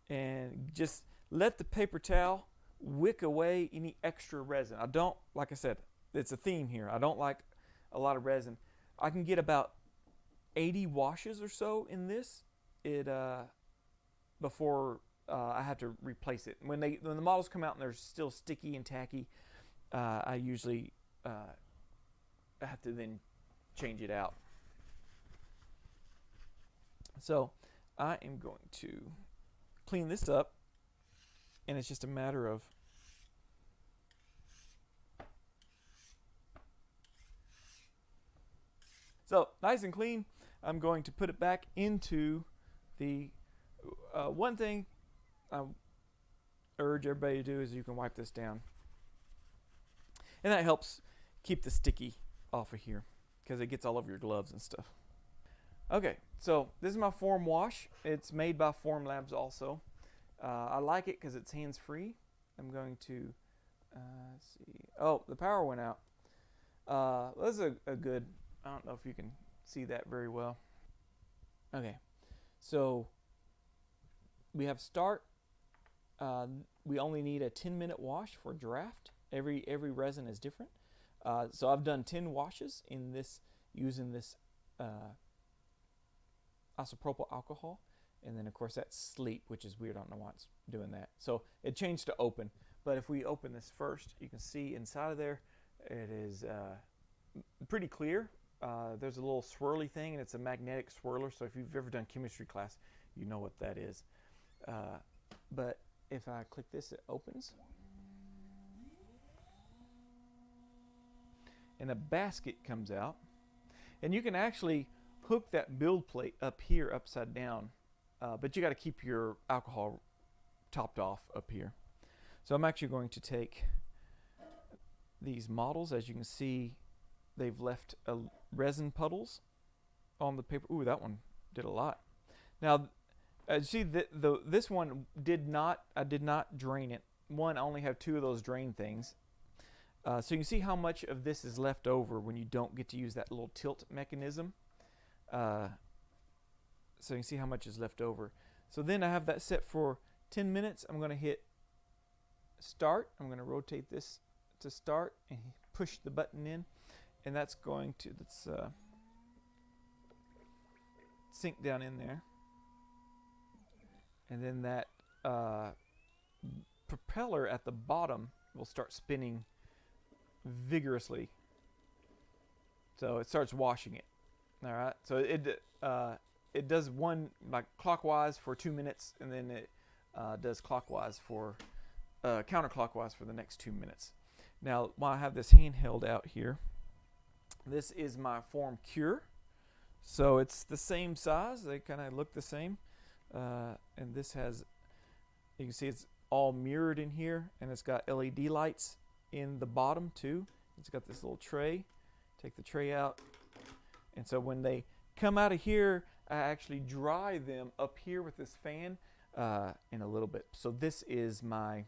and just let the paper towel wick away any extra resin. I don't, like I said, it's a theme here. I don't like a lot of resin. I can get about 80 washes or so in this before I have to replace it. When the models come out and they're still sticky and tacky, I usually have to then change it out. So I am going to clean this up, and it's just a matter of so nice and clean. I'm going to put it back into the one thing I urge everybody to do is you can wipe this down, and that helps keep the sticky off of here because it gets all over your gloves and stuff. Okay, so this is my Form wash. It's made by Formlabs also. I like it because it's hands-free. I'm going to see. Oh, the power went out. This is a good. I don't know if you can see that very well. Okay, so we have start. We only need a 10-minute wash for draft. Every resin is different. So I've done 10 washes in this using this isopropyl alcohol, and then of course that's sleep, which is weird. I don't know why it's doing that. So it changed to open, but if we open this first, you can see inside of there it is pretty clear. There's a little swirly thing, and it's a magnetic swirler, so if you've ever done chemistry class, you know what that is. But if I click this, it opens, and a basket comes out, and you can actually hook that build plate up here upside down, but you got to keep your alcohol topped off up here. So I'm actually going to take these models. As you can see, they've left resin puddles on the paper. Ooh, that one did a lot. Now, see, this one I did not drain it. One, I only have 2 of those drain things. So you can see how much of this is left over when you don't get to use that little tilt mechanism. So you can see how much is left over. So then I have that set for 10 minutes. I'm going to hit start. I'm going to rotate this to start and push the button in, and that's going to sink down in there, and then that propeller at the bottom will start spinning vigorously, so it starts washing it. All right, so it does one like clockwise for 2 minutes, and then it does clockwise for counterclockwise for the next 2 minutes. Now, while I have this handheld out here, this is my Form Cure. So it's the same size. They kind of look the same. And this has, you can see it's all mirrored in here, and it's got LED lights in the bottom too. It's got this little tray. Take the tray out. And so when they come out of here, I actually dry them up here with this fan in a little bit. So this is my,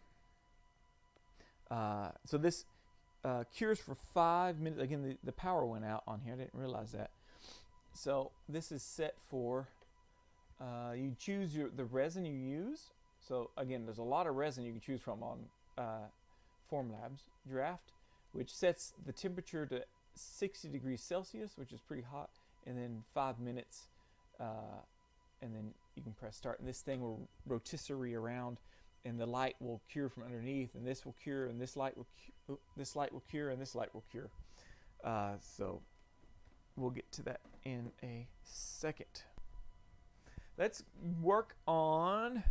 so this cures for 5 minutes. Again, the power went out on here. I didn't realize that. So this is set for, you choose the resin you use. So again, there's a lot of resin you can choose from on Formlabs Draft, which sets the temperature to 60 degrees Celsius, which is pretty hot, and then 5 minutes, and then you can press start. And this thing will rotisserie around, and the light will cure from underneath, and this will cure, and this light will cure, and this light will cure. So we'll get to that in a second. Let's work on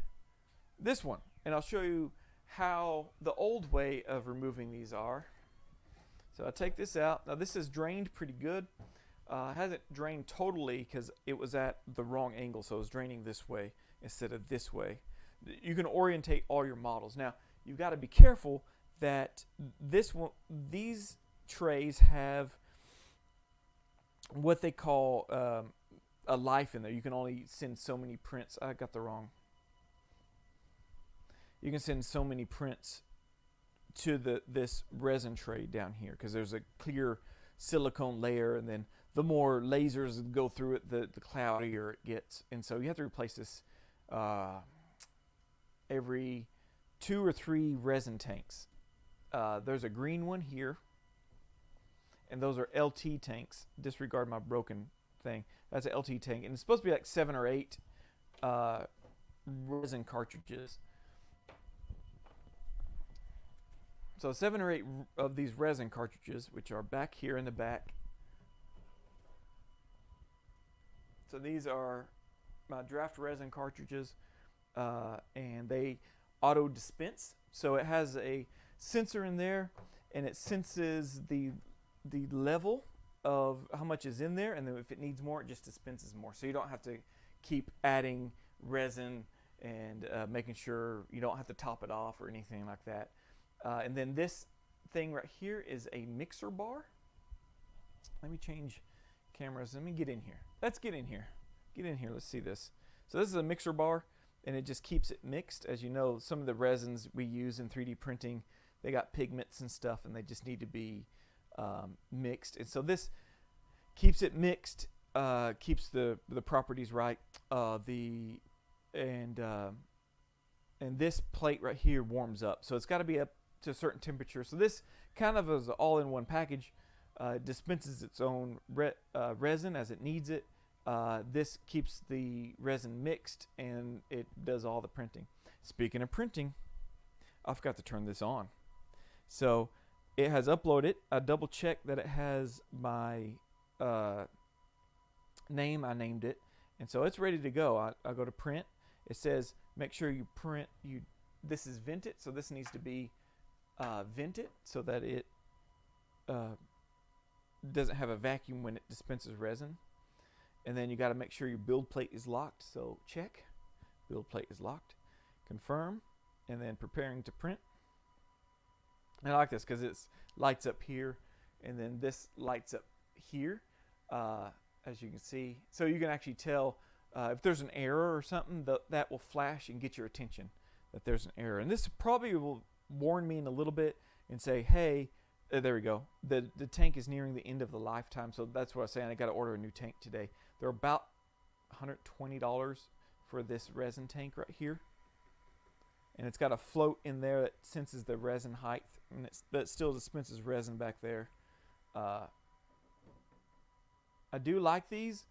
this one, and I'll show you how the old way of removing these are. So I take this out. Now this is drained pretty good. It hasn't drained totally because it was at the wrong angle, so it was draining this way instead of this way. You can orientate all your models. Now you've got to be careful that these trays have what they call a life in there. You can only send so many prints. I got the wrong. You can send so many prints to this resin tray down here because there's a clear silicone layer, and then the more lasers go through it, the cloudier it gets. And so you have to replace this every 2 or 3 resin tanks. There's a green one here, and those are LT tanks. Disregard my broken thing. That's an LT tank, and it's supposed to be like 7 or 8 resin cartridges. So 7 or 8 of these resin cartridges, which are back here in the back. So these are my draft resin cartridges, and they auto dispense. So it has a sensor in there, and it senses the level of how much is in there, and then if it needs more, it just dispenses more. So you don't have to keep adding resin and making sure you don't have to top it off or anything like that. And then this thing right here is a mixer bar. Let me change cameras. Let me get in here. Let's get in here. Get in here. Let's see this. So this is a mixer bar, and it just keeps it mixed. As you know, some of the resins we use in 3D printing, they got pigments and stuff, and they just need to be mixed. And so this keeps it mixed, keeps the properties right. And this plate right here warms up, so it's got to be up to a certain temperature. So this kind of is all in one package. Dispenses its own resin as it needs it. This keeps the resin mixed, and it does all the printing. Speaking of printing, I forgot to turn this on. So it has uploaded. I double checked that it has my name. I named it, and so it's ready to go. I go to print. It says make sure you print. This is vented, so this needs to be vented so that it doesn't have a vacuum when it dispenses resin. And then you got to make sure your build plate is locked. So check, build plate is locked. Confirm, and then preparing to print. And I like this because it lights up here, and then this lights up here, as you can see. So you can actually tell if there's an error or something, that will flash and get your attention that there's an error. And this probably will warn me in a little bit and say, hey, there we go. The tank is nearing the end of the lifetime. So that's what I was saying. I got to order a new tank today. They're about $120 for this resin tank right here. And it's got a float in there that senses the resin height, and that still dispenses resin back there. I do like these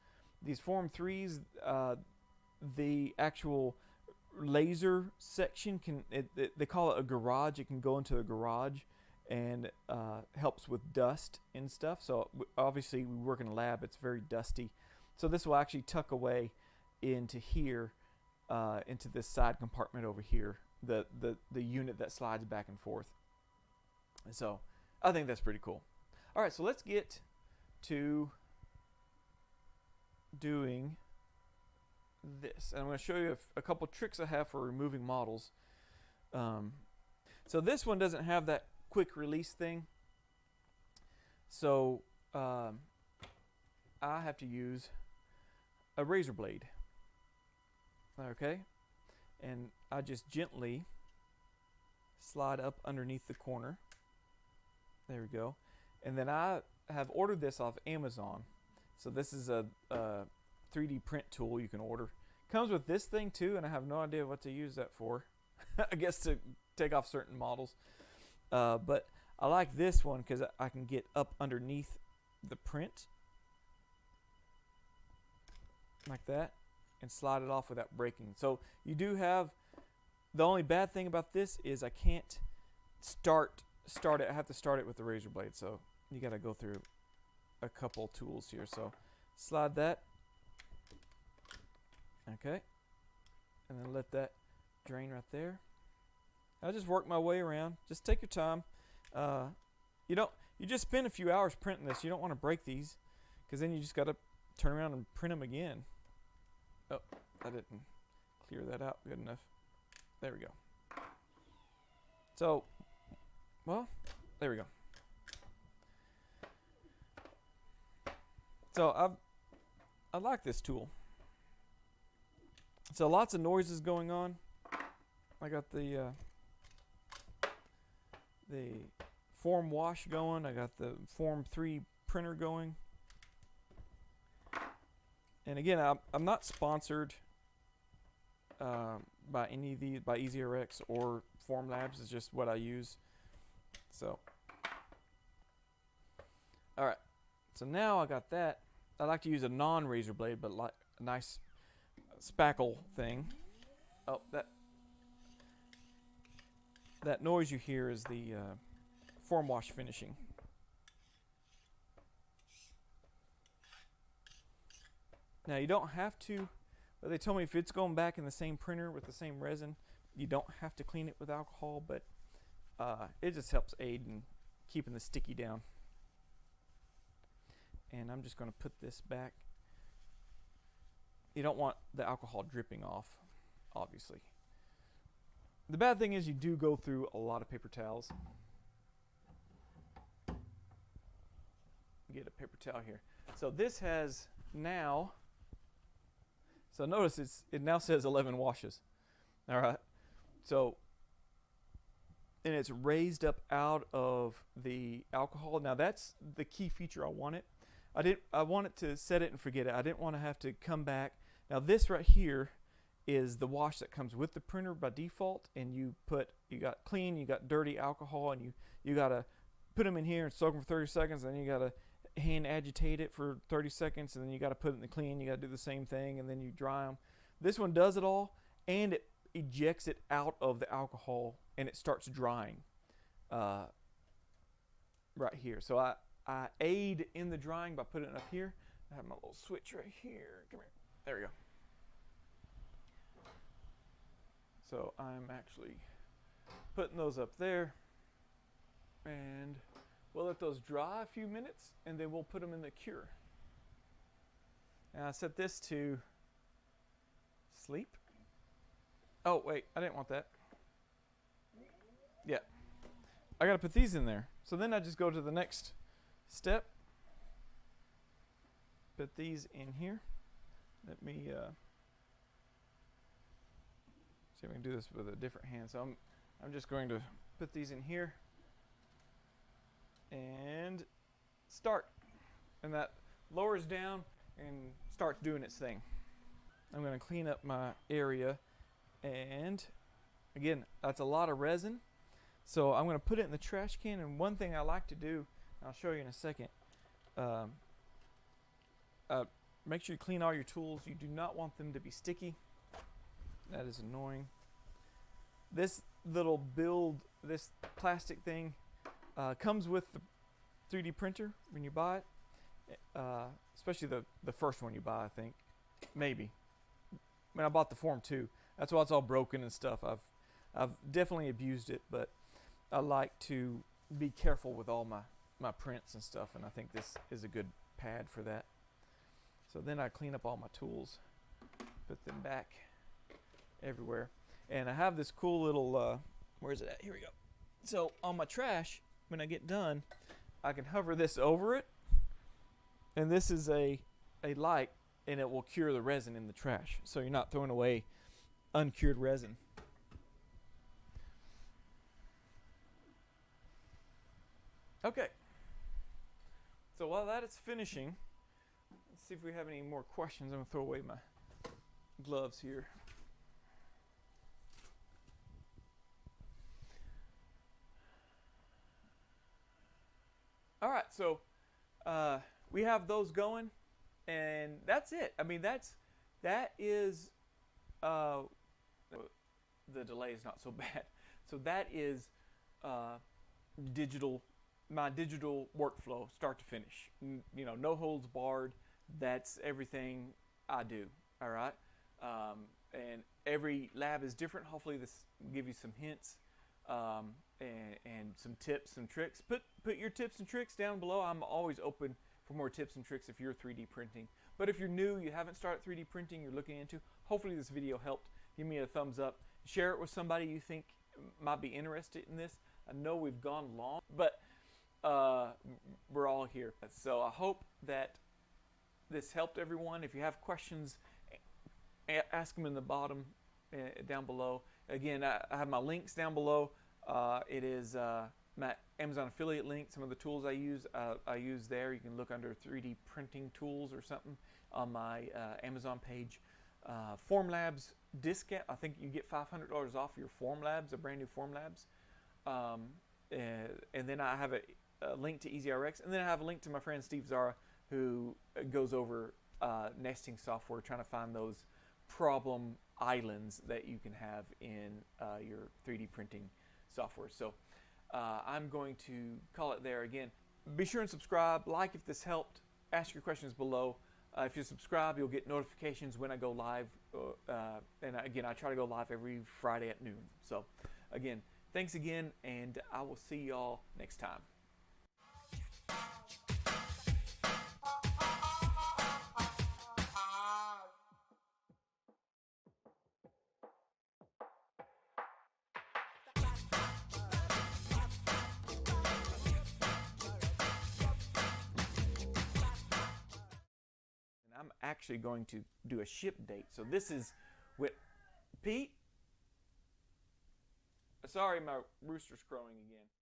Form 3s. The actual laser section they call it a garage. It can go into a garage and helps with dust and stuff. So obviously we work in a lab, it's very dusty. So this will actually tuck away into here, into this side compartment over here, the unit that slides back and forth. So I think that's pretty cool. All right, so let's get to doing this. And I'm going to show you a couple tricks I have for removing models. So this one doesn't have that quick release thing. So I have to use a razor blade. Okay? And I just gently slide up underneath the corner. There we go. And then I have ordered this off Amazon. So this is a 3D print tool you can order. Comes with this thing too, and I have no idea what to use that for. I guess to take off certain models. But I like this one because I can get up underneath the print like that and slide it off without breaking. So you do have, the only bad thing about this is I can't start it. I have to start it with the razor blade. So you got to go through a couple tools here. So slide that. Okay. And then let that drain right there. I'll just work my way around. Just take your time. You just spend a few hours printing this. You don't want to break these, because then you just got to turn around and print them again. Oh, I didn't clear that out good enough. There we go. So, well, there we go. So I like this tool. So lots of noises going on. I got the Form wash going. I got the Form 3 printer going. And again, I'm not sponsored by any of these, by Easyrx or Formlabs. It's just what I use. So, all right. So now I got that. I like to use a non-razor blade, but like a nice spackle thing. Oh, that noise you hear is the Form wash finishing. Now you don't have to, but they told me if it's going back in the same printer with the same resin, you don't have to clean it with alcohol, but it just helps aid in keeping the sticky down. And I'm just going to put this back. You don't want the alcohol dripping off, obviously. The bad thing is you do go through a lot of paper towels. Get a paper towel here. So this has now, so notice it now says 11 washes. All right. So, and it's raised up out of the alcohol. Now that's the key feature I wanted. I wanted to set it and forget it. I didn't want to have to come back. Now this right here is the wash that comes with the printer by default, and you got clean, you got dirty alcohol, and you got to put them in here and soak them for 30 seconds, and then you got to hand agitate it for 30 seconds, and then you got to put it in the clean. You got to do the same thing, and then you dry them. This one does it all, and it ejects it out of the alcohol, and it starts drying right here. So I aid in the drying by putting it up here. I have my little switch right here. Come here. There we go. So I'm actually putting those up there, and we'll let those dry a few minutes, and then we'll put them in the cure. And I set this to sleep. Oh, wait, I didn't want that. Yeah. I got to put these in there. So then I just go to the next step. Put these in here. Let me see if I can do this with a different hand. So I'm just going to put these in here and start. And that lowers down and starts doing its thing. I'm going to clean up my area, and again, that's a lot of resin. So I'm going to put it in the trash can, and one thing I like to do, I'll show you in a second, make sure you clean all your tools. You do not want them to be sticky. That is annoying. This little build, this plastic thing, comes with the 3D printer when you buy it, especially the first one you buy, I think. Maybe. When I bought the Form 2, that's why it's all broken and stuff. I've definitely abused it, but I like to be careful with all my prints and stuff, and I think this is a good pad for that. So then I clean up all my tools, put them back everywhere. And I have this cool little, where is it at? Here we go. So on my trash, when I get done, I can hover this over it. And this is a light, and it will cure the resin in the trash. So you're not throwing away uncured resin. Okay. So while that is finishing, let's see if we have any more questions. I'm going to throw away my gloves here. All right, so we have those going, and that's it. I mean, that is the delay is not so bad. So that is my digital workflow, start to finish. You know, no holds barred. That's everything I do. All right, and every lab is different. Hopefully, this will give you some hints and some tips, some tricks. Put your tips and tricks down below. I'm always open for more tips and tricks if you're 3D printing. But if you're new, you haven't started 3D printing, you're looking into, hopefully this video helped. Give me a thumbs up. Share it with somebody you think might be interested in this. I know we've gone long, but we're all here. So I hope that this helped everyone. If you have questions, ask them in the bottom down below. Again, I have my links down below. It is my Amazon affiliate link. Some of the tools I use there. You can look under 3D printing tools or something on my Amazon page. Formlabs discount. I think you get $500 off your Formlabs, a brand new Formlabs. And then I have a link to Easyrx, and then I have a link to my friend Steve Zara, who goes over nesting software, trying to find those problem islands that you can have in your 3D printing software. So I'm going to call it there. Again, be sure and subscribe, like if this helped, ask your questions below. If you subscribe, you'll get notifications when I go live. And again, I try to go live every Friday at noon. So again, thanks again, and I will see y'all next time. I'm actually going to do a ship date. So this is with Pete. Sorry, my rooster's crowing again.